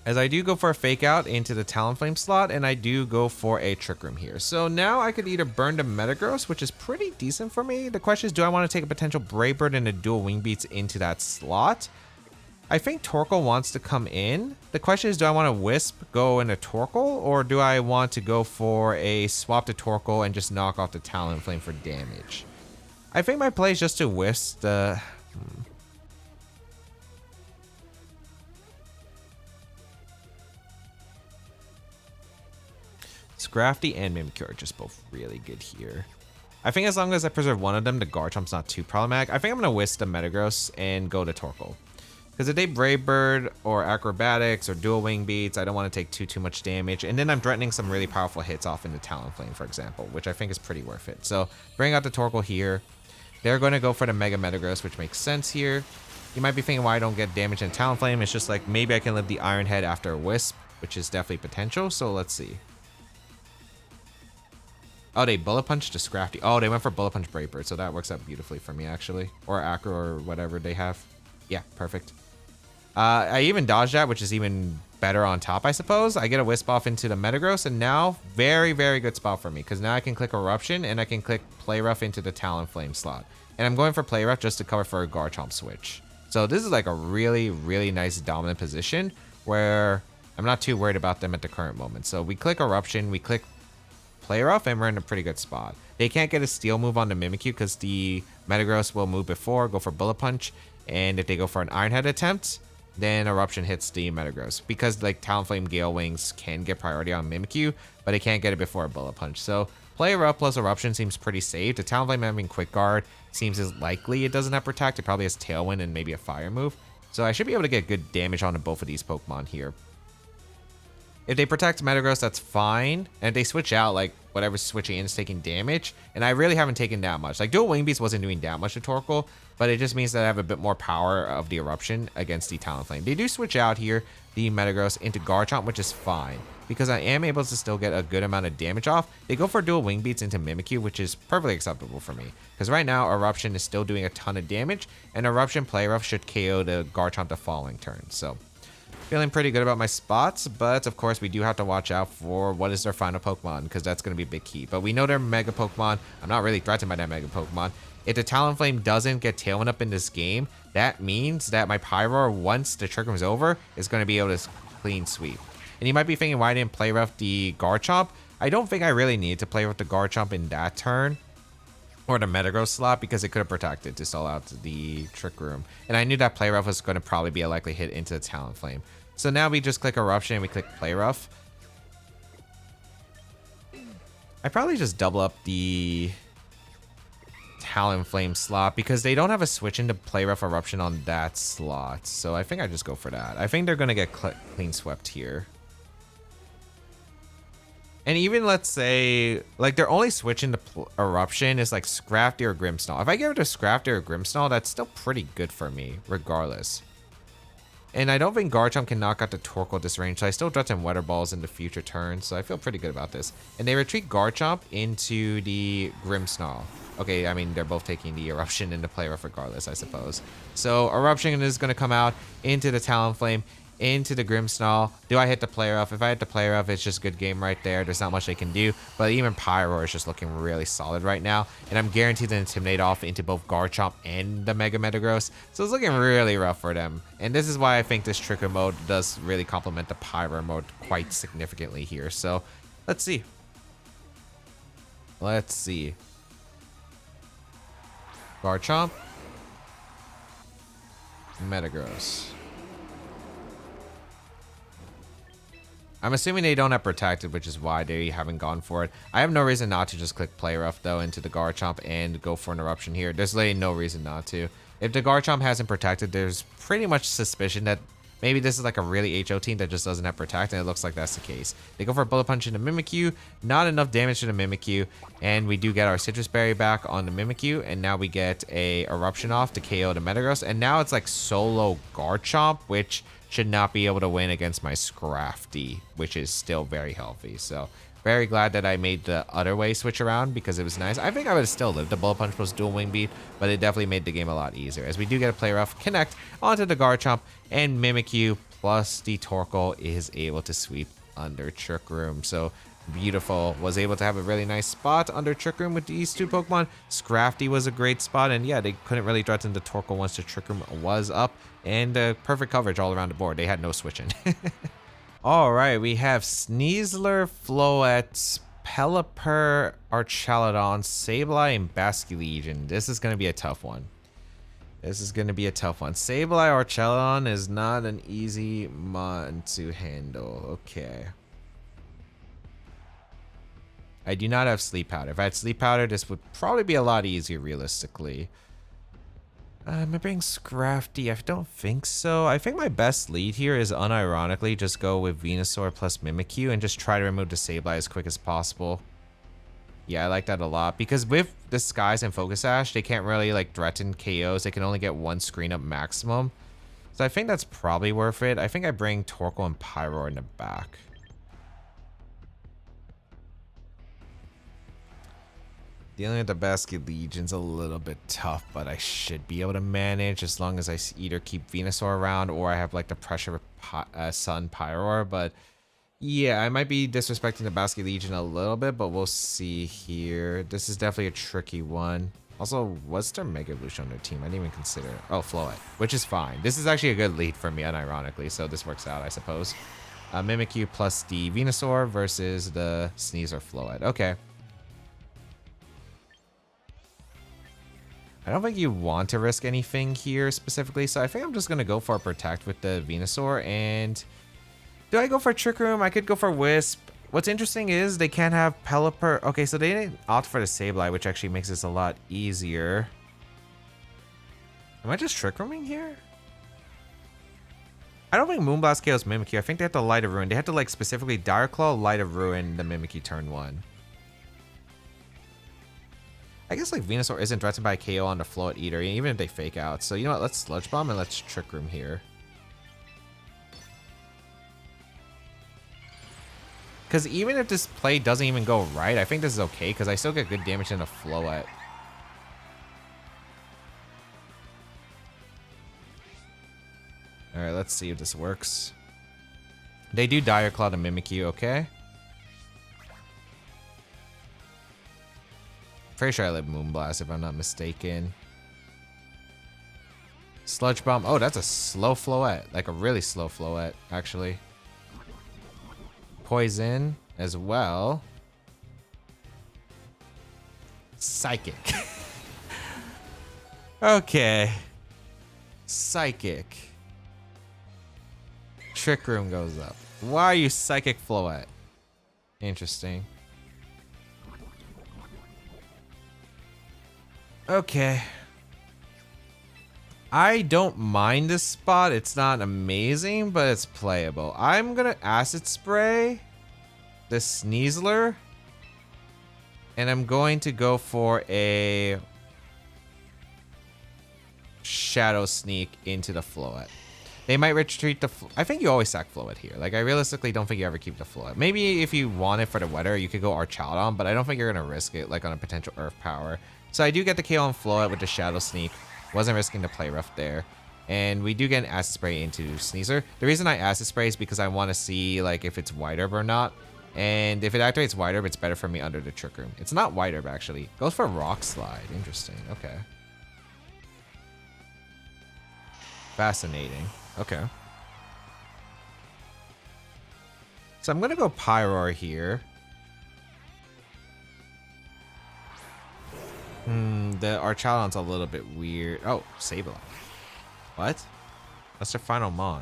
[SPEAKER 1] As I do go for a Fake Out into the Talonflame slot, and I do go for a Trick Room here. So now I could either burn the Metagross, which is pretty decent for me. The question is, do I want to take a potential Brave Bird and a dual Wing Beats into that slot? I think Torkoal wants to come in. The question is, do I want to Wisp, go into Torkoal, or do I want to go for a swap to Torkoal and just knock off the Talonflame for damage? I think my play is just to Wisp the... Scrafty and Mimikyu are just both really good here. I think as long as I preserve one of them, the Garchomp's not too problematic. I think I'm going to Wisp the Metagross and go to Torkoal. Because if they Brave Bird or Acrobatics or Dual Wing Beats, I don't want to take too much damage. And then I'm threatening some really powerful hits off into Talonflame, for example, which I think is pretty worth it. So bring out the Torkoal here. They're going to go for the Mega Metagross, which makes sense here. You might be thinking why I don't get damage in Talonflame. It's just like maybe I can live the Iron Head after a Wisp, which is definitely potential. So let's see. Oh, they bullet punched to Scrafty. Oh, they went for bullet punch Brave Bird, so that works out beautifully for me actually. Or Acro or whatever they have. Yeah, perfect. I even dodged that, which is even better on top, I suppose. I get a Wisp off into the Metagross, and now very, very good spot for me, because now I can click Eruption, and I can click Play Rough into the Talonflame slot. And I'm going for Play Rough just to cover for a Garchomp switch. So this is like a really, really nice dominant position where I'm not too worried about them at the current moment. So we click Eruption, we click Play Rough, and we're in a pretty good spot. They can't get a Steel move on the Mimikyu because the Metagross will move before, go for Bullet Punch, and if they go for an Iron Head attempt, then Eruption hits the Metagross. Because like Talonflame Gale Wings can get priority on Mimikyu, but it can't get it before a Bullet Punch. So Play Rough plus Eruption seems pretty safe. The Talonflame having Quick Guard seems as likely it doesn't have Protect. It probably has Tailwind and maybe a Fire move. So I should be able to get good damage onto both of these Pokemon here. If they protect Metagross, that's fine. And if they switch out, like, whatever's switching in is taking damage. And I really haven't taken that much. Like, Dual Wing Beast wasn't doing that much to Torkoal, but it just means that I have a bit more power of the Eruption against the Talonflame. They do switch out here, the Metagross, into Garchomp, which is fine, because I am able to still get a good amount of damage off. They go for Dual Wing Beats into Mimikyu, which is perfectly acceptable for me, because right now, Eruption is still doing a ton of damage, and Eruption Play Rough should KO the Garchomp the following turn, so feeling pretty good about my spots, but of course we do have to watch out for what is their final Pokemon, because that's going to be a big key. But we know they're Mega Pokemon. I'm not really threatened by that Mega Pokemon. If the Talonflame doesn't get Tailwind up in this game, that means that my Pyroar, once the Trick Room's over, is going to be able to clean sweep. And you might be thinking, why I didn't Play Rough the Garchomp? I don't think I really need to Play Rough the Garchomp in that turn, or the Metagross slot, because it could have protected to stall out the Trick Room. And I knew that Play Rough was going to probably be a likely hit into the Talonflame. So now we just click Eruption and we click Play Rough. I probably just double up the Talonflame slot because they don't have a switch into Play Rough Eruption on that slot. So I think I just go for that. I think they're going to get clean swept here. And even let's say, like, they're only switching to Eruption is like Scrafty or Grimmsnarl. If I get rid of Scrafty or Grimmsnarl, that's still pretty good for me, regardless. And I don't think Garchomp can knock out the Torkoal this range, so I still threaten Weather Balls in the future turns, so I feel pretty good about this. And they retreat Garchomp into the Grimmsnarl. Okay, I mean, they're both taking the Eruption into Play Rough regardless, I suppose. So Eruption is going to come out into the Talonflame, into the Grimmsnarl. Do I hit the Play Rough? If I hit the Play Rough, it's just good game right there. There's not much they can do, but even Pyroar is just looking really solid right now, and I'm guaranteed to Intimidate off into both Garchomp and the Mega Metagross, so it's looking really rough for them. And this is why I think this Tricker mode does really complement the Pyroar mode quite significantly here. So let's see. Let's see. Garchomp, Metagross. I'm assuming they don't have Protected, which is why they haven't gone for it. I have no reason not to just click Play Rough, though, into the Garchomp and go for an Eruption here. There's really no reason not to. If the Garchomp hasn't Protected, there's pretty much suspicion that maybe this is like a really HO team that just doesn't have Protect, and it looks like that's the case. They go for a Bullet Punch into Mimikyu, not enough damage to the Mimikyu, and we do get our Citrus Berry back on the Mimikyu, and now we get a Eruption off to KO the Metagross, and now it's like solo Garchomp, which should not be able to win against my Scrafty, which is still very healthy. So very glad that I made the other way switch around because it was nice. I think I would have still lived the Bullet Punch plus Dual Wing Beat, but it definitely made the game a lot easier. As we do get a Play Rough connect onto the Garchomp, and Mimikyu plus the Torkoal is able to sweep under Trick Room. So beautiful. Was able to have a really nice spot under Trick Room with these two Pokemon. Scrafty was a great spot, and yeah, they couldn't really threaten the Torkoal once the Trick Room was up, and perfect coverage all around the board. They had no switching. All right, we have Sneasler, Floette, Pelipper, Archaludon, Sableye, and Basculegion. This is going to be a tough one. This is going to be a tough one. Sableye, Archaludon is not an easy mon to handle. Okay. I do not have Sleep Powder. If I had Sleep Powder, this would probably be a lot easier realistically. Am I bringing Scrafty? I don't think so. I think my best lead here is unironically just go with Venusaur plus Mimikyu and just try to remove the Sableye as quick as possible. Yeah, I like that a lot because with Disguise and Focus Sash, they can't really like threaten KOs. They can only get one screen up maximum. So I think that's probably worth it. I think I bring Torkoal and Pyroar in the back. Dealing with the Basket Legion's a little bit tough, but I should be able to manage as long as I either keep Venusaur around or I have like the pressure Sun Pyroar. But yeah, I might be disrespecting the Basket Legion a little bit, but we'll see here. This is definitely a tricky one. Also, what's their Mega Evolution on their team? I didn't even consider it. Oh, Floette, which is fine. This is actually a good lead for me, unironically, so this works out, I suppose. Mimikyu plus the Venusaur versus the Sneasler Floette. Okay. I don't think you want to risk anything here specifically, so I think I'm just going to go for a Protect with the Venusaur. And do I go for Trick Room? I could go for Wisp. What's interesting is they can't have Pelipper. Okay, so they didn't opt for the Sableye, which actually makes this a lot easier. Am I just Trick Rooming here? I don't think Moonblast KOs Mimikyu. I think they have to Light of Ruin. They have to like specifically Dire Claw, Light of Ruin the Mimikyu turn 1. I guess like Venusaur isn't threatened by KO on the Float either, even if they fake out. So you know what? Let's Sludge Bomb and let's Trick Room here. Because even if this play doesn't even go right, I think this is okay because I still get good damage in the Floette. Alright, let's see if this works. They do Dire Claw to Mimikyu, okay? Pretty sure I live Moonblast if I'm not mistaken. Sludge Bomb. Oh, that's a slow Floette. Like a really slow Floette, actually. Poison as well. Psychic. Okay. Psychic. Trick Room goes up. Why are you Psychic Floette? Interesting. Okay. I don't mind this spot. It's not amazing, but it's playable. I'm gonna Acid Spray the Sneasler, and I'm going to go for a Shadow Sneak into the Floette. They might retreat the... I think you always sack Floette here. Like, I realistically don't think you ever keep the Floette. Maybe if you want it for the weather, you could go Archaudon, but I don't think you're going to risk it, like, on a potential Earth Power. So I do get the KO on Floette with the Shadow Sneak. Wasn't risking the Play Rough there. And we do get an Acid Spray into Sneasler. The reason I Acid Spray is because I want to see, like, if it's White Herb or not. And if it activates White Herb, it's better for me under the Trick Room. It's not White Herb, actually. Goes for Rock Slide. Interesting. Okay. Fascinating. Okay. So I'm going to go Pyroar here. The Archaudon's a little bit weird. Oh, Sableye. What? That's their final Mon.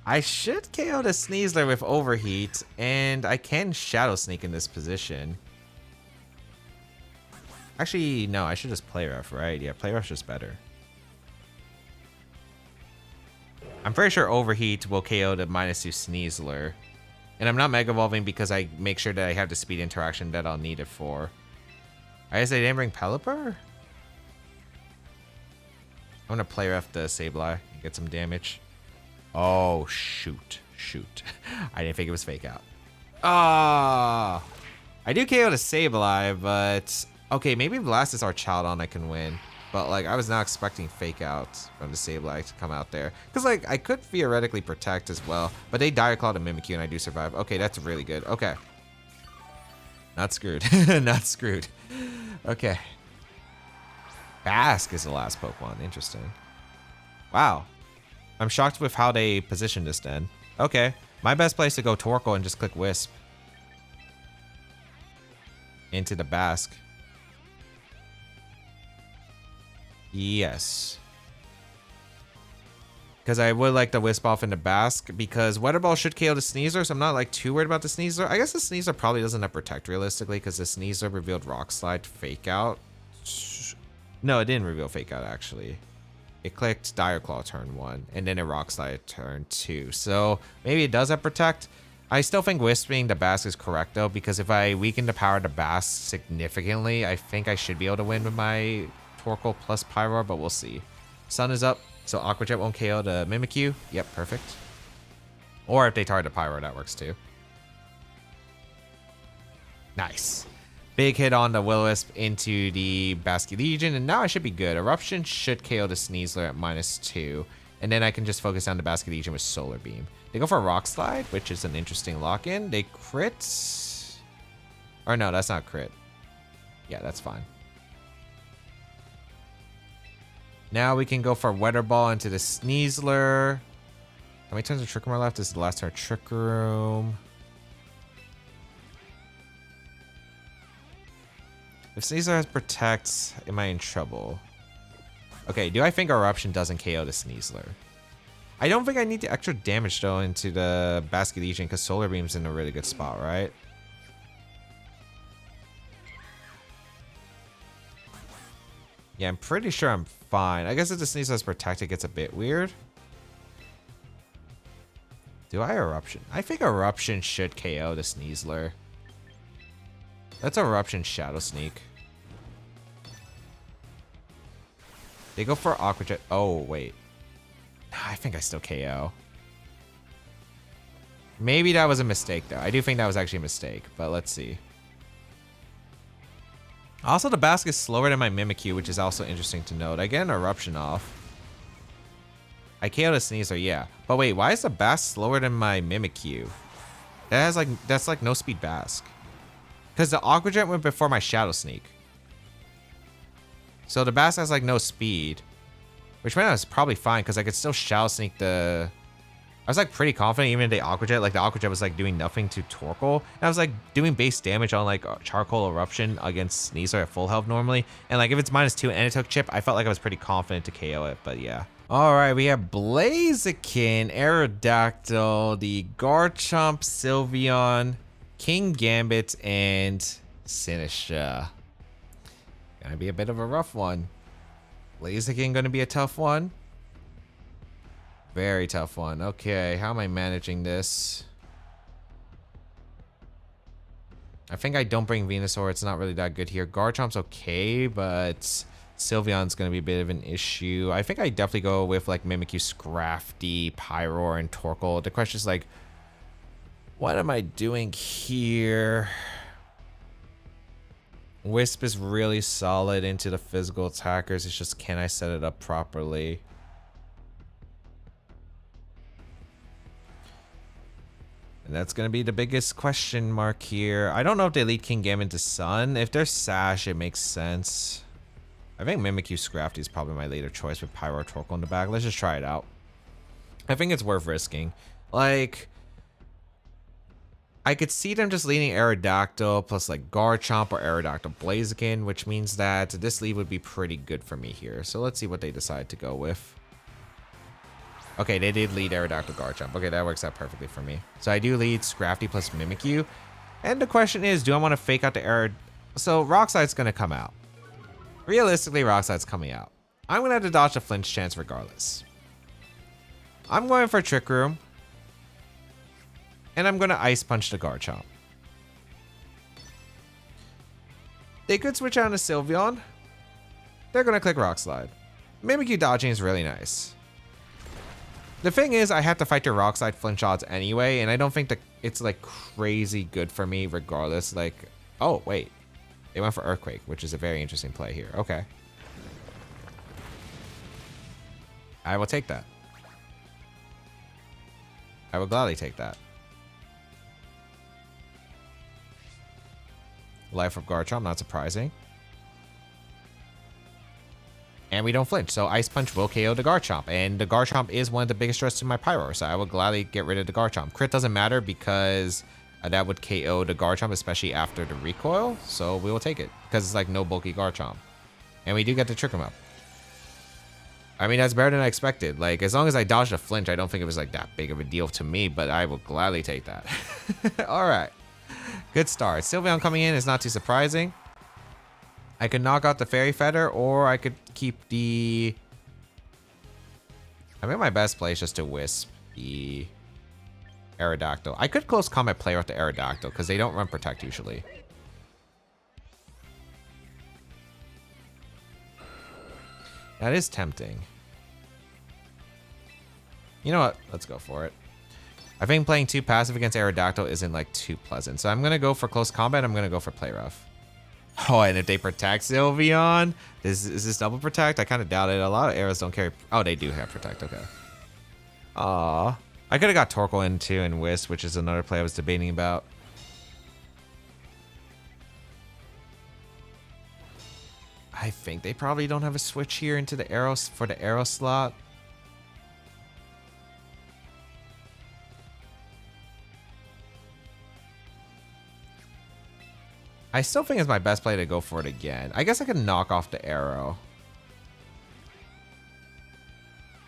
[SPEAKER 1] I should KO the Sneasler with Overheat, and I can Shadow Sneak in this position. Actually, no, I should just Play Rough, right? Yeah, Play Rough's just better. I'm pretty sure Overheat will KO the -2 Sneasler. And I'm not Mega Evolving because I make sure that I have the speed interaction that I'll need it for. I guess they didn't bring Pelipper? I'm gonna Play Rough the Sableye and get some damage. Oh, shoot. Shoot. I didn't think it was Fake Out. Ah! I do KO the Sableye, but... Okay, maybe Blastus Archaudon I can win. But, like, I was not expecting Fake Out from the Sableye to come out there. Because, like, I could theoretically Protect as well. But they Dire Claw to Mimikyu and I do survive. Okay, that's really good. Okay. Not screwed. Not screwed. Okay. Bask is the last Pokemon. Interesting. Wow. I'm shocked with how they positioned this then. Okay. My best place to go Torkoal and just click Wisp. Into the Bask. Yes. Because I would like the Wisp off into Bask, because Weather Ball should KO the Sneasler, so I'm not like too worried about the Sneasler. I guess the Sneasler probably doesn't have Protect realistically, because the Sneasler revealed Rock Slide Fake Out. No, it didn't reveal Fake Out actually. It clicked Dire Claw turn 1, and then it Rock Slide turn 2. So maybe it does have Protect. I still think Wisping the Bask is correct though, because if I weaken the power of the Bask significantly, I think I should be able to win with my Torkoal plus Pyroar, but we'll see. Sun is up, so Aqua Jet won't KO the Mimikyu. Yep, perfect. Or if they target Pyro, that works too. Nice. Big hit on the Will-O-Wisp into the Basculegion, and now I should be good. Eruption should KO the Sneasler at -2, and then I can just focus on the Basculegion with Solar Beam. They go for Rock Slide, which is an interesting lock-in. They crit. Or no, that's not crit. Yeah, that's fine. Now we can go for Weather Ball into the Sneasler. How many turns of Trick Room are left? This is the last turn of Trick Room. If Sneasler has Protect, am I in trouble? Okay, do I think Eruption doesn't KO the Sneasler? I don't think I need the extra damage though into the Basculegion because Solar Beam's in a really good spot, right? Yeah, I'm pretty sure I'm fine. I guess if the Sneasler has Protect, it gets a bit weird. Do I Eruption? I think Eruption should KO the Sneasler. Let's Eruption Shadow Sneak. They go for Aqua Jet. Oh, wait. I think I still KO. Maybe that was a mistake, though. I do think that was actually a mistake, but let's see. Also, the Basket is slower than my Mimikyu, which is also interesting to note. I get an Eruption off. I KO the Sneasler, yeah. But wait, why is the Bask slower than my Mimikyu? That's like no speed Bask. Because the Aqua Jet went before my Shadow Sneak. So the Bask has like no speed. Which meant I was probably fine because I could still Shadow Sneak the... I was like pretty confident even in the Aqua Jet. Like the Aqua Jet was like doing nothing to Torkoal. And I was like doing base damage on like Charcoal Eruption against Sneasler at full health normally. And like if it's -2 and it took chip, I felt like I was pretty confident to KO it. But yeah. Alright, we have Blaziken, Aerodactyl, the Garchomp, Sylveon, King Gambit, and Sinistra. Gonna be a bit of a rough one. Blaziken gonna be a tough one. Very tough one. Okay, how am I managing this? I think I don't bring Venusaur. It's not really that good here. Garchomp's okay, but Sylveon's going to be a bit of an issue. I think I definitely go with like Mimikyu, Scrafty, Pyroar, and Torkoal. The question is like, what am I doing here? Wisp is really solid into the physical attackers. It's just, can I set it up properly? And that's going to be the biggest question mark here. I don't know if they lead King Gambit to Sun. If they're Sash, it makes sense. I think Mimikyu Scrafty is probably my later choice with Pyroar Torkoal in the back. Let's just try it out. I think it's worth risking. Like, I could see them just leading Aerodactyl plus like Garchomp or Aerodactyl Blaziken, which means that this lead would be pretty good for me here. So let's see what they decide to go with. Okay, they did lead Aerodactyl Garchomp. Okay, that works out perfectly for me. So I do lead Scrafty plus Mimikyu. And the question is, do I want to fake out the Aerod... So Rock Slide's going to come out. Realistically, Rock Slide's coming out. I'm going to have to dodge the flinch chance regardless. I'm going for Trick Room. And I'm going to Ice Punch the Garchomp. They could switch on to Sylveon. They're going to click Rock Slide. Mimikyu dodging is really nice. The thing is, I have to fight the Rock Slide flinch odds anyway, and I don't think that it's like crazy good for me regardless. Like, oh, wait. They went for Earthquake, which is a very interesting play here. Okay. I will take that. I will gladly take that. Life of Garchomp, not surprising. And we don't flinch, so Ice Punch will KO the Garchomp. And the Garchomp is one of the biggest threats to my Pyroar, so I will gladly get rid of the Garchomp. Crit doesn't matter because that would KO the Garchomp, especially after the recoil. So we will take it, because it's like no bulky Garchomp. And we do get to trick him up. I mean, that's better than I expected. Like, as long as I dodged a flinch, I don't think it was like that big of a deal to me, but I will gladly take that. Alright. Good start. Sylveon coming in is not too surprising. I could knock out the Fairy Feather, or I could keep the... I think my best play is just to Wisp the Aerodactyl. I could close combat play with the Aerodactyl, because they don't run Protect usually. That is tempting. You know what? Let's go for it. I think playing 2 passive against Aerodactyl isn't like too pleasant. So I'm going to go for close combat. I'm going to go for play rough. Oh, and if they protect Sylveon, is this double protect? I kind of doubt it. A lot of arrows don't carry. Oh, they do have protect. Okay. Aw. I could have got Torkoal in too and Wisp, which is another play I was debating about. I think they probably don't have a switch here into the arrows for the arrow slot. I still think it's my best play to go for it again. I guess I could knock off the arrow.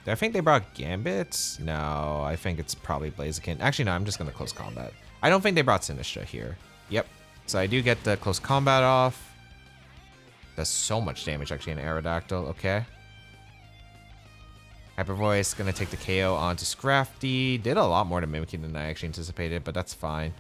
[SPEAKER 1] Do I think they brought Gambit? No, I think it's probably Blaziken. Actually, no, I'm just going to close combat. I don't think they brought Sinistra here. Yep. So I do get the close combat off. Does so much damage actually in Aerodactyl. Okay. Hyper Voice going to take the KO onto Scrafty. Did a lot more to Mimikyu than I actually anticipated, but that's fine.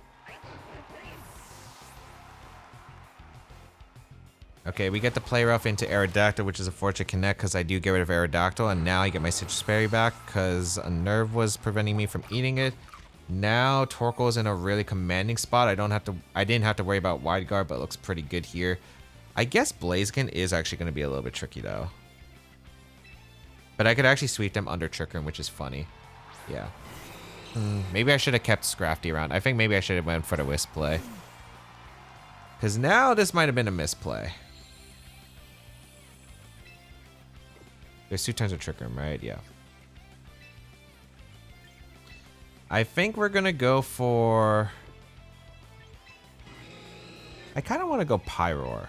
[SPEAKER 1] Okay, we get the play rough into Aerodactyl, which is a fortunate connect because I do get rid of Aerodactyl, and now I get my Citrus Berry back because a nerve was preventing me from eating it. Now Torkoal is in a really commanding spot. I didn't have to worry about Wide Guard, but it looks pretty good here. I guess Blaziken is actually going to be a little bit tricky though. But I could actually sweep them under Trick Room, which is funny. Yeah. Maybe I should have kept Scrafty around. I think maybe I should have went for the Wisp play. Because now this might have been a misplay. There's 2 turns of Trick Room, right? Yeah. I think we're going to go for... I kind of want to go Pyroar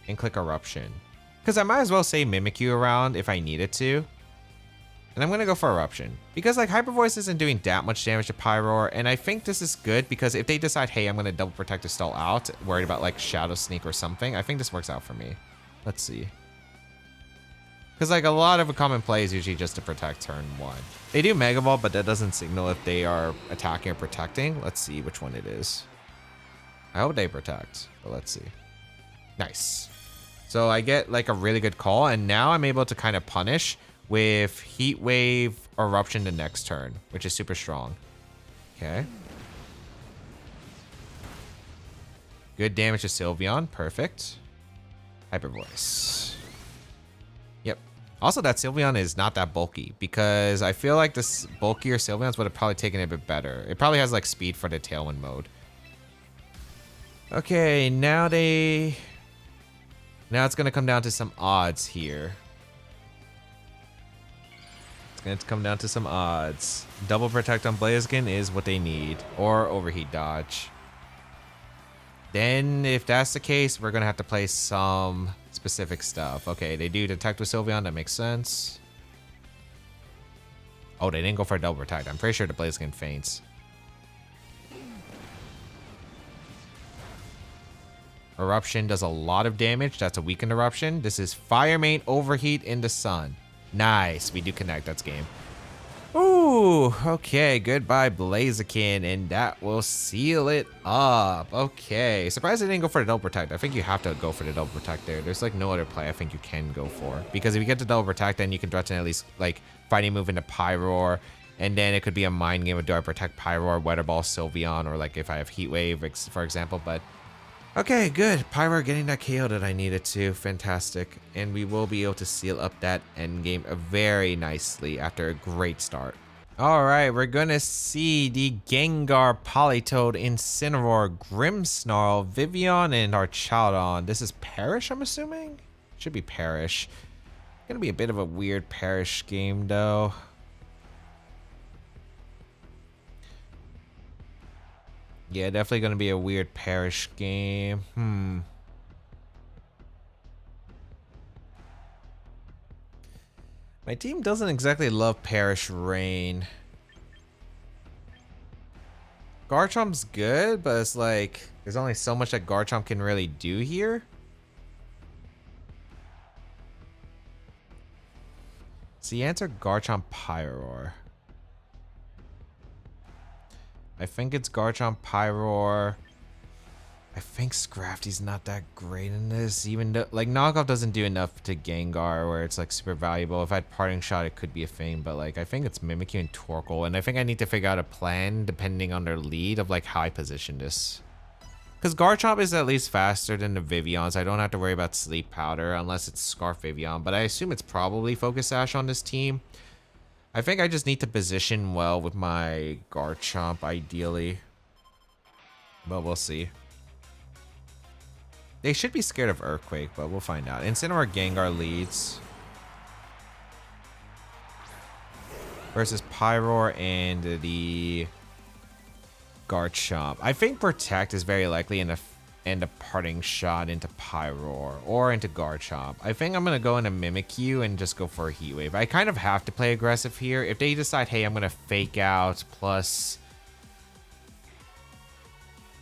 [SPEAKER 1] and click Eruption. Because I might as well say Mimikyu around if I needed to. And I'm going to go for Eruption. Because like Hyper Voice isn't doing that much damage to Pyroar. And I think this is good because if they decide, hey, I'm going to double protect to stall out, worried about like Shadow Sneak or something, I think this works out for me. Let's see. Because like a lot of a common play is usually just to protect turn 1. They do Mega Ball, but that doesn't signal if they are attacking or protecting. Let's see which one it is. I hope they protect, but let's see. Nice. So I get like a really good call, and now I'm able to kind of punish with Heat Wave Eruption the next turn, which is super strong. Okay. Good damage to Sylveon. Perfect. Hyper Voice. Yep. Also, that Sylveon is not that bulky because I feel like this bulkier Sylveons would have probably taken it a bit better. It probably has like speed for the Tailwind mode. Okay, now it's going to come down to some odds here. It's going to come down to some odds. Double Protect on Blaziken is what they need, or Overheat Dodge. Then, if that's the case, we're going to have to play some specific stuff. Okay, they do Detect with Sylveon. That makes sense. Oh, they didn't go for a double protect. I'm pretty sure the Blaziken faints. Eruption does a lot of damage. That's a weakened Eruption. This is Fire Main Overheat in the Sun. Nice. We do connect. That's game. Ooh, okay, goodbye Blaziken, and that will seal it up. Okay, surprised I didn't go for the double protect. I think you have to go for the double protect there. There's like no other play I think you can go for, because if you get the double protect, then you can threaten at least like fighting move into Pyroar, and then it could be a mind game of do I protect Pyroar, Weather Ball, Sylveon, or like if I have Heat Wave, for example. But okay, good. Pyroar getting that KO that I needed to. Fantastic. And we will be able to seal up that endgame very nicely after a great start. Alright, we're gonna see the Gengar, Politoed, Incineroar, Grimmsnarl, Vivian, and Archaudon. This is Perish, I'm assuming? Should be Perish. Gonna be a bit of a weird Perish game, though. Yeah, definitely gonna be a weird Perish game. My team doesn't exactly love Perish Rain. Garchomp's good, but it's like there's only so much that Garchomp can really do here. So you answer Garchomp Pyroar. I think it's Garchomp Pyroar. I think Scrafty's not that great in this, even though, like, knockoff doesn't do enough to Gengar where it's, like, super valuable. If I had Parting Shot, it could be a thing, but, like, I think it's Mimikyu and Torkoal, and I think I need to figure out a plan depending on their lead of, like, how I position this. Because Garchomp is at least faster than the Vivian, so I don't have to worry about Sleep Powder unless it's Scarf Vivian, but I assume it's probably Focus Sash on this team. I think I just need to position well with my Garchomp, ideally. But we'll see. They should be scared of Earthquake, but we'll find out. Incineroar Gengar leads. Versus Pyroar and the Garchomp. I think Protect is very likely and a Parting Shot into Pyroar or into Garchomp. I think I'm going to go into Mimikyu and just go for a Heat Wave. I kind of have to play aggressive here. If they decide, hey, I'm going to Fake Out plus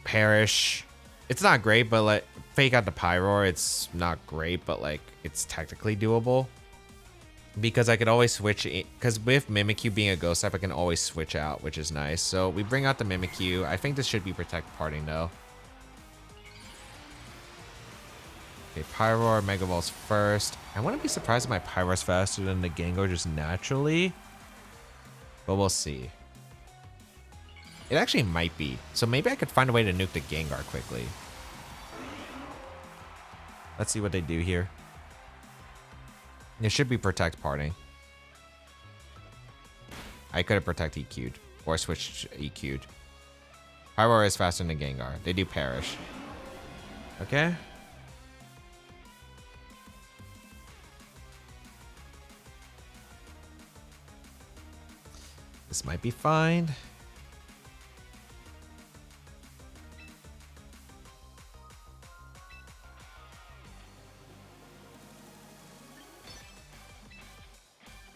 [SPEAKER 1] Perish. It's not great, but like Fake Out the Pyroar, it's not great, but like it's technically doable. Because I could always switch, because with Mimikyu being a ghost type, I can always switch out, which is nice. So we bring out the Mimikyu. I think this should be Protect Parting though. Okay, Pyroar, Mega Ball's first. I wouldn't be surprised if my Pyroar's faster than the Gengar just naturally. But we'll see. It actually might be. So maybe I could find a way to nuke the Gengar quickly. Let's see what they do here. It should be Protect Parting. I could have Protect EQ'd or switched EQ'd. Pyroar is faster than the Gengar. They do Perish. Okay. This might be fine.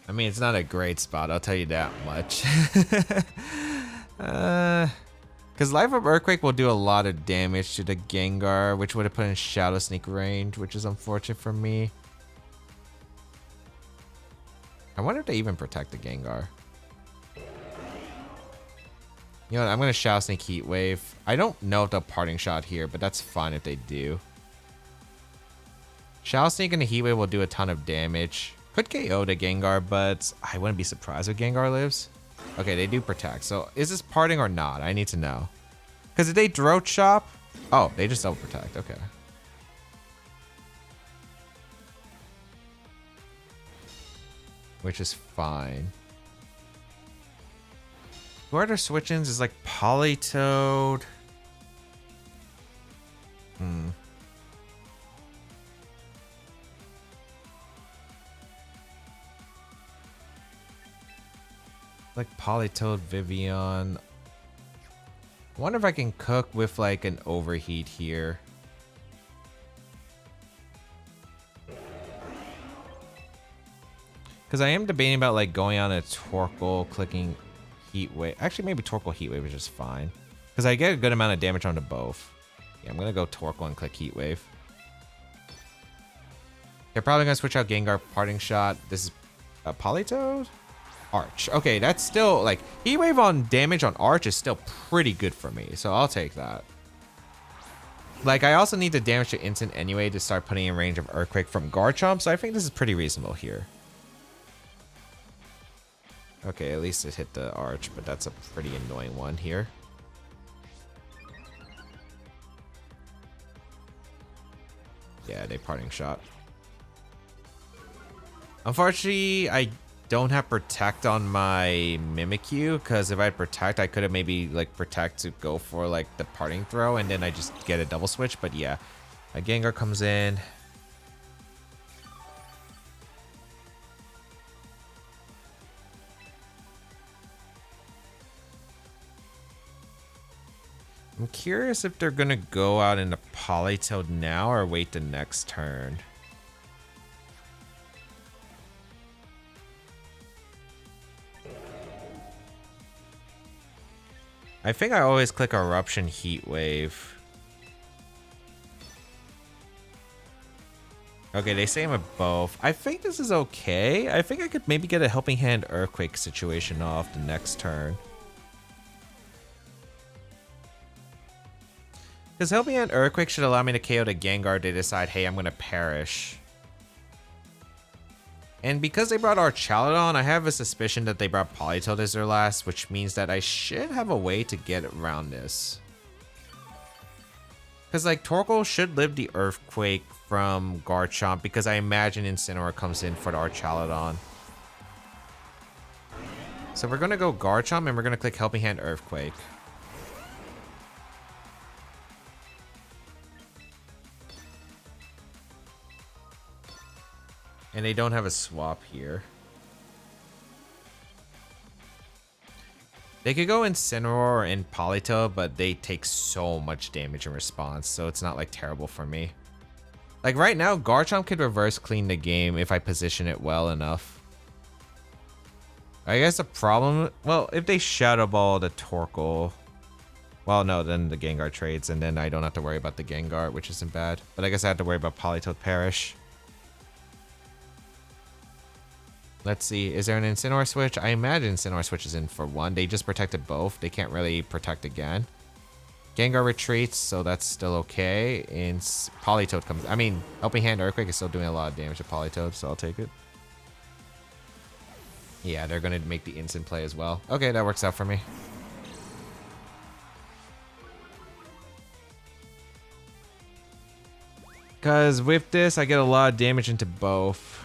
[SPEAKER 1] I mean, it's not a great spot, I'll tell you that much. Because Life Orb Earthquake will do a lot of damage to the Gengar, which would have put in Shadow Sneak range, which is unfortunate for me. I wonder if they even protect the Gengar. You know what, I'm going to Shadow Sneak Heat Wave. I don't know if they'll Parting Shot here, but that's fine if they do. Shadow Sneak and the Heat Wave will do a ton of damage. Could KO the Gengar, but I wouldn't be surprised if Gengar lives. Okay, they do Protect. So is this Parting or not? I need to know. Because if they Throat Chop... Oh, they just double Protect. Okay. Which is fine. Who are their switch-ins? Is like Politoed. Like Politoed, Vivian. I wonder if I can cook with like an Overheat here. Because I am debating about like going on a Torkoal, clicking Heat Wave. Actually, maybe Torkoal Heat Wave is just fine. Because I get a good amount of damage onto both. Yeah, I'm going to go Torkoal and click Heat Wave. They're probably going to switch out Gengar Parting Shot. This is a Politoed? Arch. Okay, that's still like Heat Wave on damage on Arch is still pretty good for me, so I'll take that. Like, I also need the damage to Instant anyway to start putting in range of Earthquake from Garchomp, so I think this is pretty reasonable here. Okay, at least it hit the Arch, but that's a pretty annoying one here. Yeah, they Parting Shot. Unfortunately, I don't have Protect on my Mimikyu, because if I had Protect, I could have maybe like Protect to go for like the Parting Throw, and then I just get a double switch. But yeah, a Gengar comes in. I'm curious if they're gonna go out into Politoed now or wait the next turn. I think I always click Eruption Heat Wave. Okay, they say I'm at both. I think this is okay. I think I could maybe get a Helping Hand Earthquake situation off the next turn. Because Helping Hand Earthquake should allow me to KO the Gengar to decide, hey, I'm going to perish. And because they brought Archaludon, I have a suspicion that they brought Politoed as their last, which means that I should have a way to get around this. Because, like, Torkoal should live the Earthquake from Garchomp, because I imagine Incineroar comes in for the Archaludon. So we're going to go Garchomp, and we're going to click Helping Hand Earthquake. And they don't have a swap here. They could go Incineroar or in Politoed, but they take so much damage in response, so it's not like terrible for me. Like right now, Garchomp could reverse clean the game if I position it well enough. I guess the problem, well, if they Shadow Ball the Torkoal, well, no, then the Gengar trades, and then I don't have to worry about the Gengar, which isn't bad. But I guess I have to worry about Politoed Perish. Let's see, is there an Incineroar switch? I imagine Incineroar switch is in for one. They just protected both. They can't really protect again. Gengar retreats, so that's still okay. And Politoed comes, I mean, Helping Hand Earthquake is still doing a lot of damage to Politoed, so I'll take it. Yeah, they're going to make the instant play as well. Okay, that works out for me. Because with this, I get a lot of damage into both.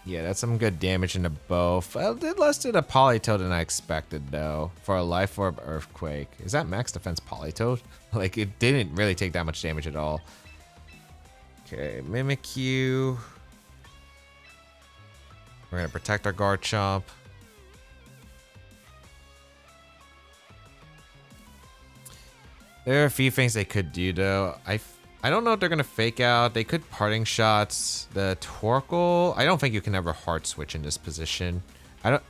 [SPEAKER 1] Yeah, that's some good damage into both. Well, it did less to the Politoed than I expected, though, for a Life Orb Earthquake. Is that max defense Politoed? Like, it didn't really take that much damage at all. Okay, Mimikyu. We're going to protect our Garchomp. There are a few things they could do, though. I don't know if they're going to fake out. They could Parting Shots. The Torkoal, I don't think you can ever hard switch in this position.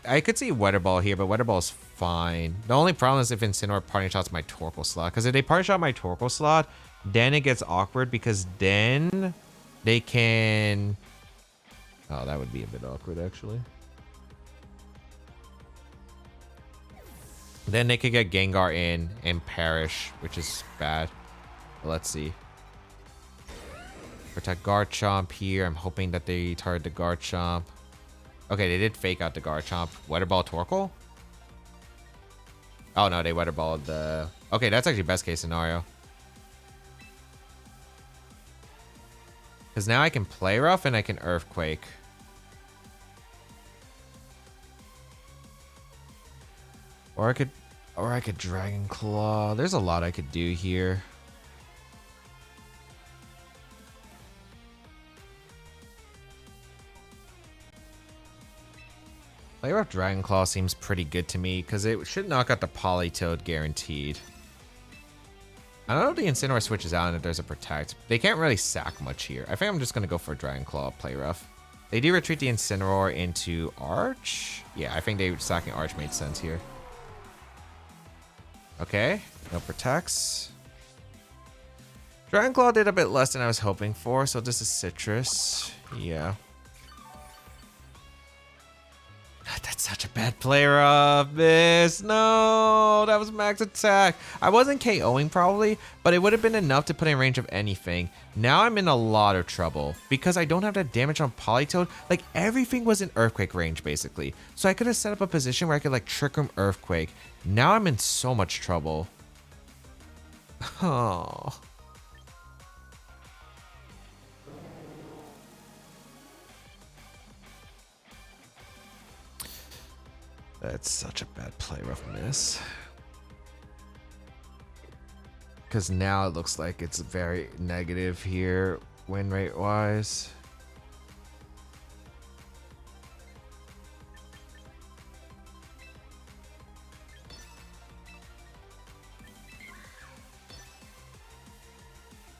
[SPEAKER 1] I could see Weather Ball here, but Weather Ball is fine. The only problem is if Incineroar Parting Shots my Torkoal slot. Because if they Parting Shot my Torkoal slot, then it gets awkward because then they can... Oh, that would be a bit awkward, actually. Then they could get Gengar in and perish, which is bad. But let's see. Protect Garchomp here. I'm hoping that they target the Garchomp. Okay, they did fake out the Garchomp. Weather Ball Torkoal? Oh no, they Weather Balled the... Okay, that's actually best case scenario. Because now I can Play Rough and I can Earthquake. Or I could Dragon Claw. There's a lot I could do here. Play Rough Dragon Claw seems pretty good to me because it should knock out the Politoed guaranteed. I don't know if the Incineroar switches out and if there's a Protect. They can't really sack much here. I think I'm just going to go for Dragon Claw, Play Rough. They do retreat the Incineroar into Arch. Yeah, I think sacking Arch made sense here. Okay, no Protects. Dragon Claw did a bit less than I was hoping for, so this is Citrus. Yeah. That's such a bad player of this. No, that was max attack. I wasn't KOing probably, but it would have been enough to put in range of anything. Now I'm in a lot of trouble because I don't have that damage on Politoed. Like everything was in Earthquake range basically. So I could have set up a position where I could like Trick Room Earthquake. Now I'm in so much trouble. Oh. That's such a bad play, rough miss. Because now it looks like it's very negative here, win rate wise.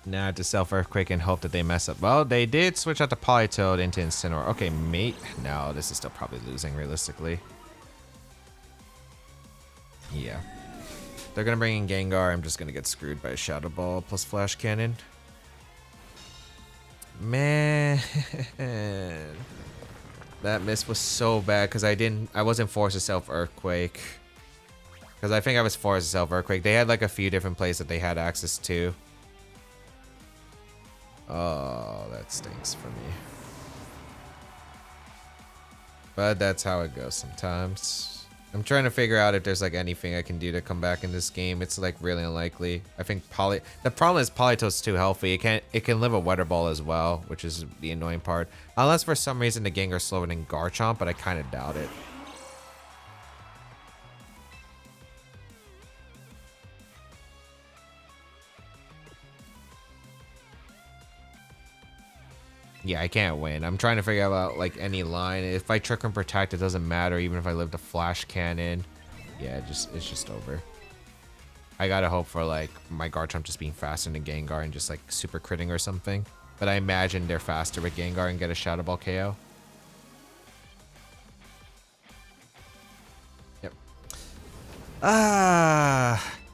[SPEAKER 1] Now I have to self Earthquake and hope that they mess up. Well, they did switch out the Politoed into Incineroar. Okay, mate. No, this is still probably losing realistically. Yeah. They're going to bring in Gengar. I'm just going to get screwed by a Shadow Ball plus Flash Cannon. Man. That miss was so bad because I wasn't forced to self Earthquake. Because I think I was forced to self Earthquake. They had like a few different plays that they had access to. Oh, that stinks for me. But that's how it goes sometimes. I'm trying to figure out if there's like anything I can do to come back in this game. It's like really unlikely. I think the problem is Politoed's too healthy. It can live a Weather Ball as well, which is the annoying part. Unless for some reason the Gengar's slower than Garchomp, but I kind of doubt it. Yeah, I can't win. I'm trying to figure out like any line. If I Trick and Protect, it doesn't matter. Even if I live the Flash Cannon, yeah, it's just over. I gotta hope for like my Garchomp just being faster than Gengar and just like super critting or something. But I imagine they're faster with Gengar and get a Shadow Ball KO. Yep.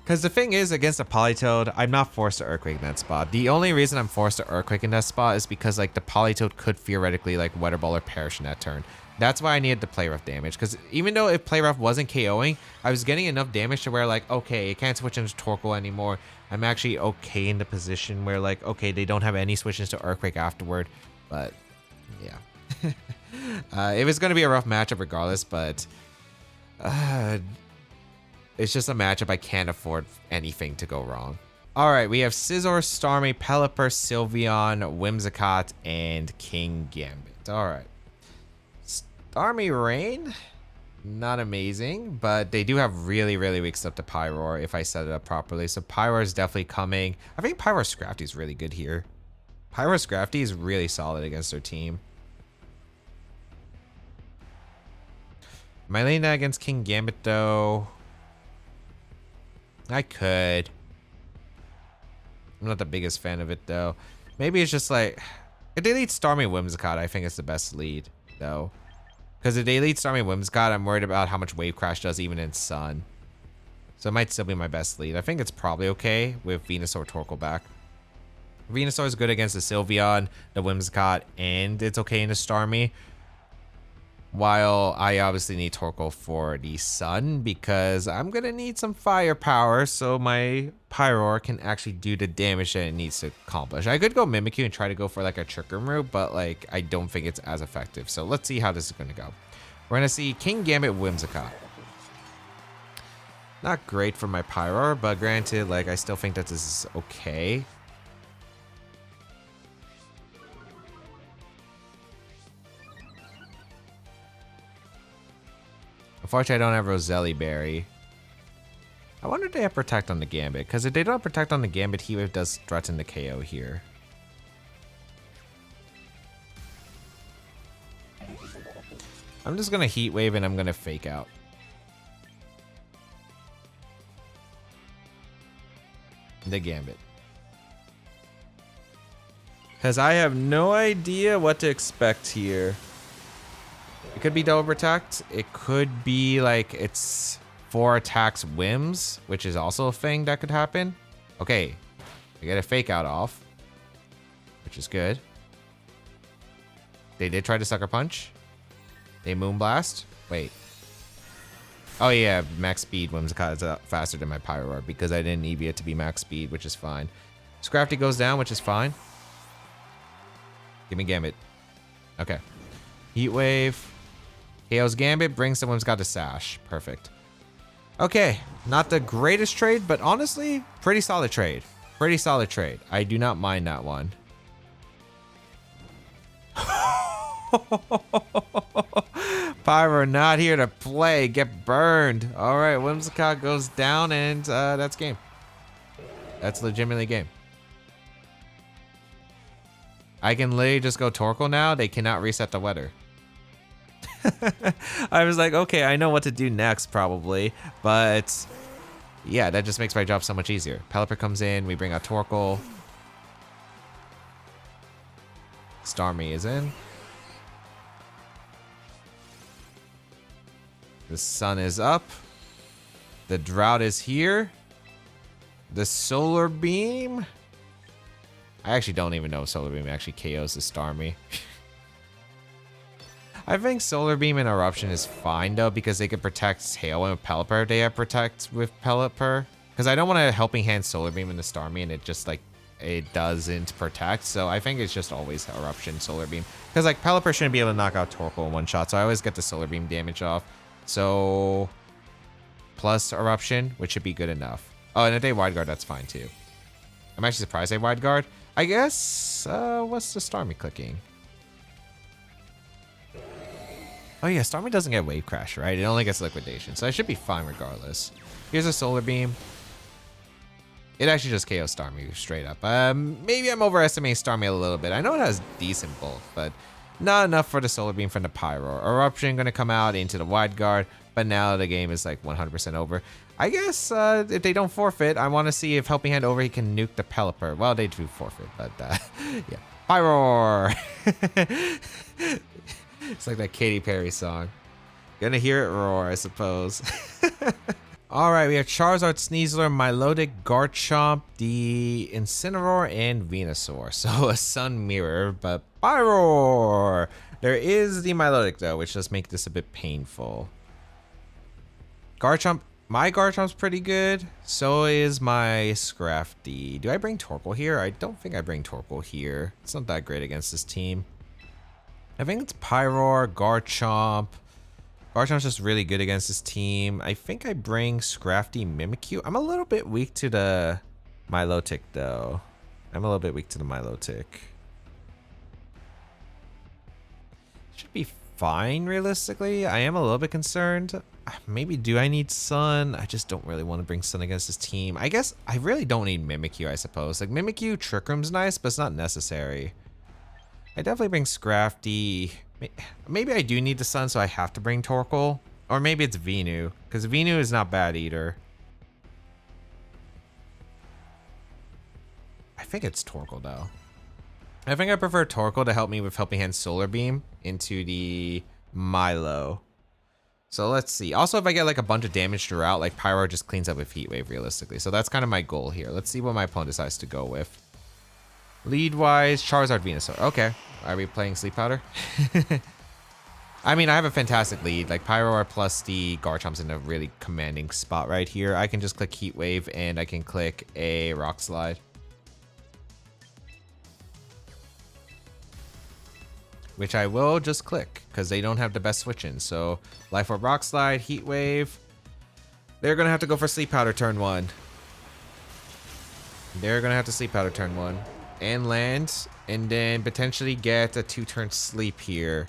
[SPEAKER 1] Because the thing is, against a Politoed, I'm not forced to Earthquake in that spot. The only reason I'm forced to Earthquake in that spot is because like the Politoed could theoretically like Weather Ball or Perish in that turn. That's why I needed the Play Rough damage. Because even though if Play Rough wasn't KOing, I was getting enough damage to where like, okay, it can't switch into Torkoal anymore. I'm actually okay in the position where like, okay, they don't have any switches to Earthquake afterward. But yeah. It was going to be a rough matchup regardless, but... it's just a matchup I can't afford anything to go wrong. Alright, we have Scizor, Starmie, Pelipper, Sylveon, Whimsicott, and King Gambit. Alright. Starmie Rain, not amazing, but they do have really, really weak stuff to Pyroar if I set it up properly. So Pyroar is definitely coming. I think Pyroar Scrafty is really good here. Pyroar Scrafty is really solid against their team. Am I laying that against King Gambit though? I could. I'm not the biggest fan of it though. Maybe it's just like, if they lead Starmie Whimsicott, I think it's the best lead though. Because if they lead Starmie Whimsicott, I'm worried about how much Wave Crash does even in Sun. So it might still be my best lead. I think it's probably okay with Venusaur Torkoal back. Venusaur is good against the Sylveon, the Whimsicott, and it's okay in the Starmie. While I obviously need Torkoal for the Sun because I'm going to need some firepower so my Pyroar can actually do the damage that it needs to accomplish. I could go Mimikyu and try to go for like a Trick Room route, but like I don't think it's as effective. So let's see how this is going to go. We're going to see King Gambit Whimsicott. Not great for my Pyroar, but granted, like I still think that this is okay. Unfortunately, I don't have Roselli Berry. I wonder if they have Protect on the Gambit, because if they don't have Protect on the Gambit, Heat Wave does threaten the KO here. I'm just going to Heat Wave and I'm going to Fake Out. The Gambit. Because I have no idea what to expect here. It could be double protect. It could be like it's 4 attacks whims, which is also a thing that could happen. Okay, I get a fake out off, which is good. They did try to sucker punch. They moonblast. Wait. Oh yeah, max speed Whimsicott is faster than my Pyroar because I didn't EV it to be max speed, which is fine. Scrafty goes down, which is fine. Give me Gambit. Okay. Heat Wave. KO's Gambit brings the Whimsicott to Sash. Perfect. Okay, not the greatest trade, but honestly, pretty solid trade. Pretty solid trade. I do not mind that one. Pyro not here to play. Get burned. All right, Whimsicott goes down, and that's game. That's legitimately game. I can literally just go Torkoal now. They cannot reset the weather. I was like, okay, I know what to do next probably, but yeah, that just makes my job so much easier. Pelipper comes in, we bring out Torkoal. Starmie is in. The sun is up. The drought is here. The solar beam. I actually don't even know if solar beam actually KOs the Starmie. I think Solar Beam and Eruption is fine though, because they can protect Tailwind with Pelipper. They have Protect with Pelipper. Because I don't want a Helping Hand Solar Beam in the Starmie and it just like, it doesn't protect. So I think it's just always Eruption, Solar Beam. Because like Pelipper shouldn't be able to knock out Torkoal in one shot. So I always get the Solar Beam damage off. So plus Eruption, which should be good enough. Oh, and a day Wide Guard, that's fine too. I'm actually surprised they Wide Guard. I guess, what's the Starmie clicking? Oh yeah, Starmie doesn't get Wave Crash, right? It only gets Liquidation, so I should be fine regardless. Here's a Solar Beam. It actually just KOs Starmie straight up. Maybe I'm overestimating Starmie a little bit. I know it has decent bulk, but not enough for the Solar Beam from the Pyroar. Eruption gonna come out into the Wide Guard, but now the game is like 100% over. I guess if they don't forfeit, I want to see if Helping Hand over he can nuke the Pelipper. Well, they do forfeit, but yeah. Pyroar! It's like that Katy Perry song. Gonna hear it roar, I suppose. Alright, we have Charizard, Sneasler, Milotic, Garchomp, the Incineroar, and Venusaur. So a Sun Mirror, but Pyroar! There is the Milotic though, which does make this a bit painful. Garchomp, my Garchomp's pretty good. So is my Scrafty. Do I bring Torkoal here? I don't think I bring Torkoal here. It's not that great against this team. I think it's Pyroar, Garchomp. Garchomp's just really good against this team. I think I bring Scrafty, Mimikyu. I'm a little bit weak to the Milotic though. I'm a little bit weak to the Milotic. Should be fine realistically. I am a little bit concerned. Maybe do I need Sun? I just don't really want to bring Sun against this team. I guess I really don't need Mimikyu, I suppose. Like Mimikyu, Trick Room's nice, but it's not necessary. I definitely bring Scrafty. Maybe I do need the Sun, so I have to bring Torkoal. Or maybe it's Venu, because Venu is not bad either. I think it's Torkoal though. I think I prefer Torkoal to help me with Helping Hand Solar Beam into the Milo. So let's see. Also, if I get like a bunch of damage throughout, like Pyroar just cleans up with Heat Wave realistically. So that's kind of my goal here. Let's see what my opponent decides to go with. Lead-wise, Charizard, Venusaur. Okay. Are we playing Sleep Powder? I mean, I have a fantastic lead. Like Pyroar plus the Garchomp's in a really commanding spot right here. I can just click Heat Wave and I can click a Rock Slide. Which I will just click because they don't have the best switch-in. So Life Orb, Rock Slide, Heat Wave. They're going to have to go for Sleep Powder turn 1. They're going to have to Sleep Powder turn 1. And land. And then potentially get a 2-turn sleep here.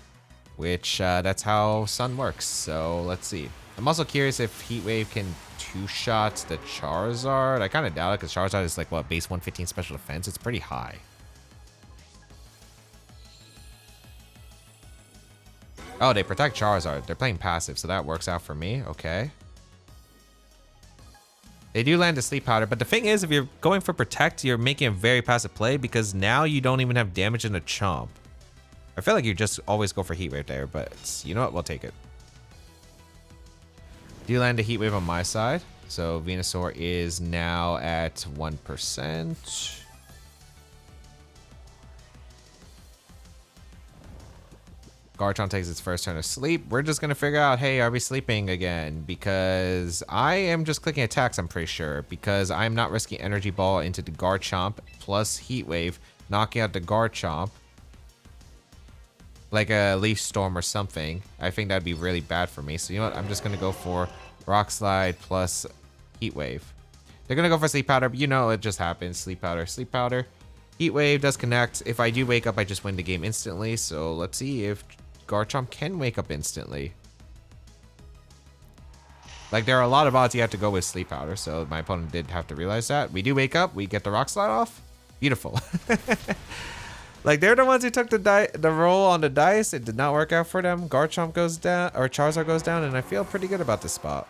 [SPEAKER 1] Which that's how Sun works. So let's see. I'm also curious if Heat Wave can 2-shot the Charizard. I kind of doubt it because Charizard is like, what, base 115 special defense? It's pretty high. Oh, they protect Charizard. They're playing passive, so that works out for me. Okay. They do land a Sleep Powder, but the thing is, if you're going for Protect, you're making a very passive play because now you don't even have damage in the Chomp. I feel like you just always go for Heat Wave there, but you know what? We'll take it. Do land a Heat Wave on my side. So Venusaur is now at 1%. Garchomp takes its first turn of sleep. We're just going to figure out, hey, are we sleeping again? Because I am just clicking attacks, I'm pretty sure. Because I'm not risking Energy Ball into the Garchomp plus Heat Wave, knocking out the Garchomp. Like a Leaf Storm or something. I think that'd be really bad for me. So you know what? I'm just going to go for Rock Slide plus Heat Wave. They're going to go for Sleep Powder, but you know it just happens. Sleep Powder, Sleep Powder. Heat Wave does connect. If I do wake up, I just win the game instantly. So let's see if Garchomp can wake up instantly. Like, there are a lot of odds you have to go with Sleep Powder, so my opponent did have to realize that. We do wake up, we get the Rock Slide off. Beautiful. Like, they're the ones who took the roll on the dice. It did not work out for them. Garchomp goes down, or Charizard goes down, and I feel pretty good about this spot.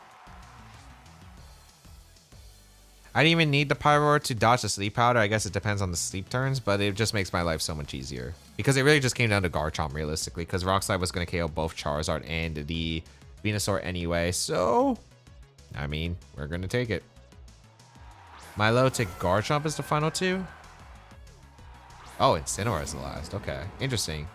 [SPEAKER 1] I didn't even need the Pyroar to dodge the Sleep Powder. I guess it depends on the sleep turns, but it just makes my life so much easier. Because it really just came down to Garchomp, realistically, because Rock Slide was going to KO both Charizard and the Venusaur anyway. So, I mean, we're going to take it. Milotic Garchomp is the final two? Oh, Incineroar is the last. Okay, interesting.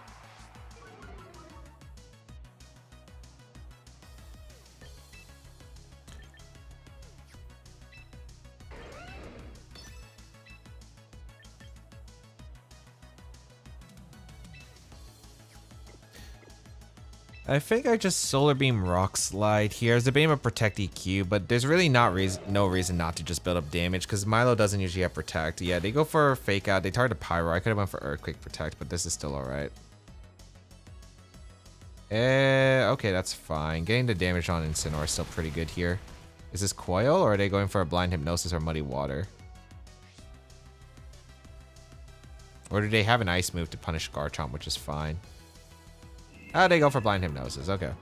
[SPEAKER 1] I think I just Solar Beam Rock Slide here as a beam of Protect EQ, but there's really no reason not to just build up damage because Milo doesn't usually have Protect. Yeah, they go for Fake Out. They target Pyro. I could have went for Earthquake Protect, but this is still alright. Okay, that's fine. Getting the damage on Incineroar is still pretty good here. Is this Coil or are they going for a Blind Hypnosis or Muddy Water? Or do they have an Ice move to punish Garchomp, which is fine? Oh, they go for Blind Hypnosis. Okay.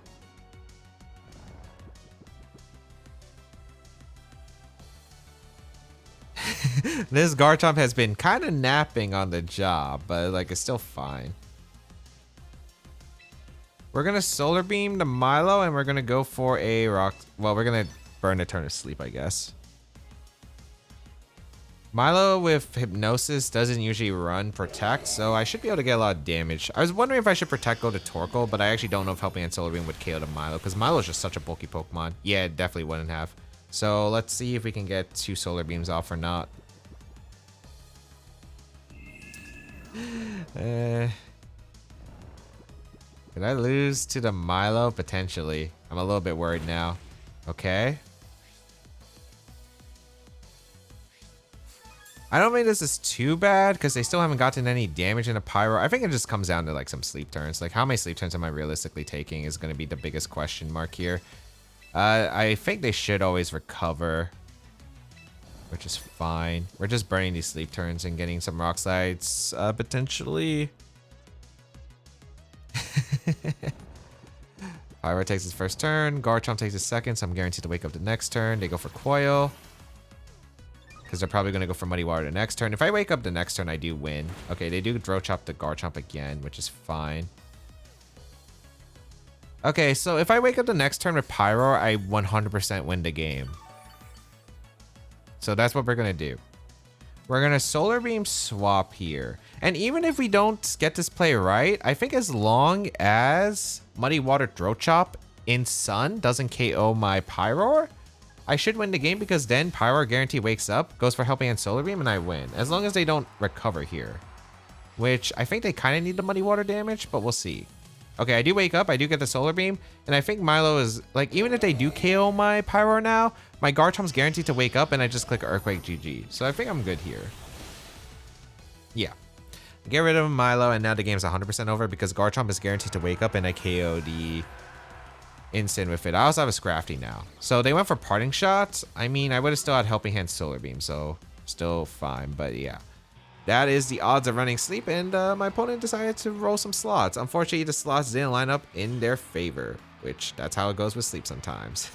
[SPEAKER 1] This Garchomp has been kind of napping on the job, but like it's still fine. We're going to Solar Beam the Milo and we're going to go for a Rock. Well, we're going to burn a turn of sleep, I guess. Milo with Hypnosis doesn't usually run Protect, so I should be able to get a lot of damage. I was wondering if I should Protect go to Torkoal, but I actually don't know if Helping Hand Solar Beam would KO to Milo, because Milo is just such a bulky Pokemon. Yeah, it definitely wouldn't have. So let's see if we can get 2 Solar Beams off or not. Could I lose to the Milo? Potentially. I'm a little bit worried now. Okay. I don't think this is too bad because they still haven't gotten any damage in a Pyro. I think it just comes down to like some sleep turns. Like how many sleep turns am I realistically taking is going to be the biggest question mark here. I think they should always recover, which is fine. We're just burning these sleep turns and getting some Rock Slides potentially. Pyro takes his first turn. Garchomp takes his second, so I'm guaranteed to wake up the next turn. They go for Coil. Because they're probably going to go for Muddy Water the next turn. If I wake up the next turn, I do win. Okay, they do Throat Chop the Garchomp again, which is fine. Okay, so if I wake up the next turn with Pyroar, I 100% win the game. So that's what we're going to do. We're going to Solar Beam swap here. And even if we don't get this play right, I think as long as Muddy Water Throat Chop in Sun doesn't KO my Pyroar, I should win the game because then Pyroar guarantee wakes up, goes for Helping Hand Solar Beam, and I win. As long as they don't recover here. Which I think they kind of need the Muddy Water damage, but we'll see. Okay, I do wake up, I do get the Solar Beam, and I think Milo is, like, even if they do KO my Pyroar now, my Garchomp's guaranteed to wake up, and I just click Earthquake GG. So I think I'm good here. Yeah. Get rid of Milo, and now the game's 100% over because Garchomp is guaranteed to wake up, and I KO the Instant with it. I also have a Scrafty now. So they went for Parting Shots. I mean, I would have still had Helping Hand Solar Beam, so still fine. But yeah, that is the odds of running sleep, and my opponent decided to roll some slots. Unfortunately, the slots didn't line up in their favor, which that's how it goes with sleep sometimes.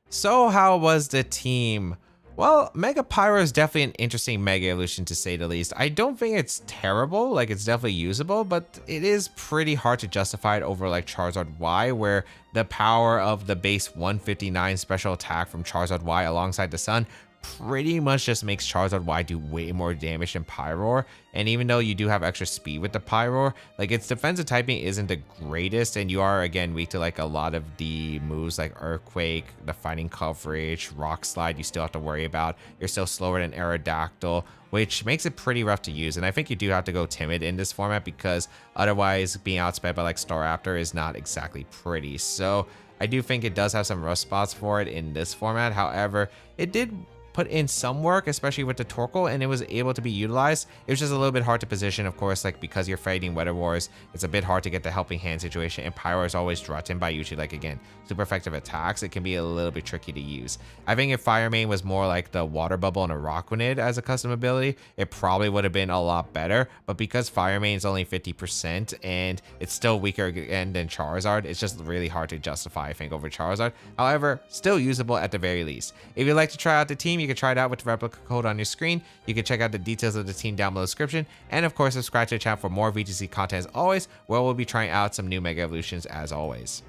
[SPEAKER 1] So how was the team? Well, Mega Pyroar is definitely an interesting Mega Evolution to say the least. I don't think it's terrible, like it's definitely usable, but it is pretty hard to justify it over like Charizard Y, where the power of the base 159 special attack from Charizard Y alongside the Sun pretty much just makes Charizard Y do way more damage than Pyroar. And even though you do have extra speed with the Pyroar, like its defensive typing isn't the greatest, and you are again weak to like a lot of the moves like Earthquake, the fighting coverage, Rock Slide you still have to worry about. You're still slower than Aerodactyl, which makes it pretty rough to use. And I think you do have to go timid in this format because otherwise being outsped by like Staraptor is not exactly pretty. So I do think it does have some rough spots for it in this format. However, it did put in some work, especially with the Torkoal, and it was able to be utilized. It was just a little bit hard to position, of course, like because you're fighting Weather Wars, it's a bit hard to get the Helping Hand situation, and Pyroar is always threatened by usually like, again, super effective attacks. It can be a little bit tricky to use. I think if Fire Main was more like the Water Bubble and a Rockwanid as a custom ability, it probably would have been a lot better, but because Fire Main is only 50% and it's still weaker again than Charizard, it's just really hard to justify, I think, over Charizard. However, still usable at the very least. If you'd like to try out the team, you can try it out with the replica code on your screen. You can check out the details of the team down below the description, and of course subscribe to the channel for more VGC content as always, where we'll be trying out some new Mega Evolutions as always.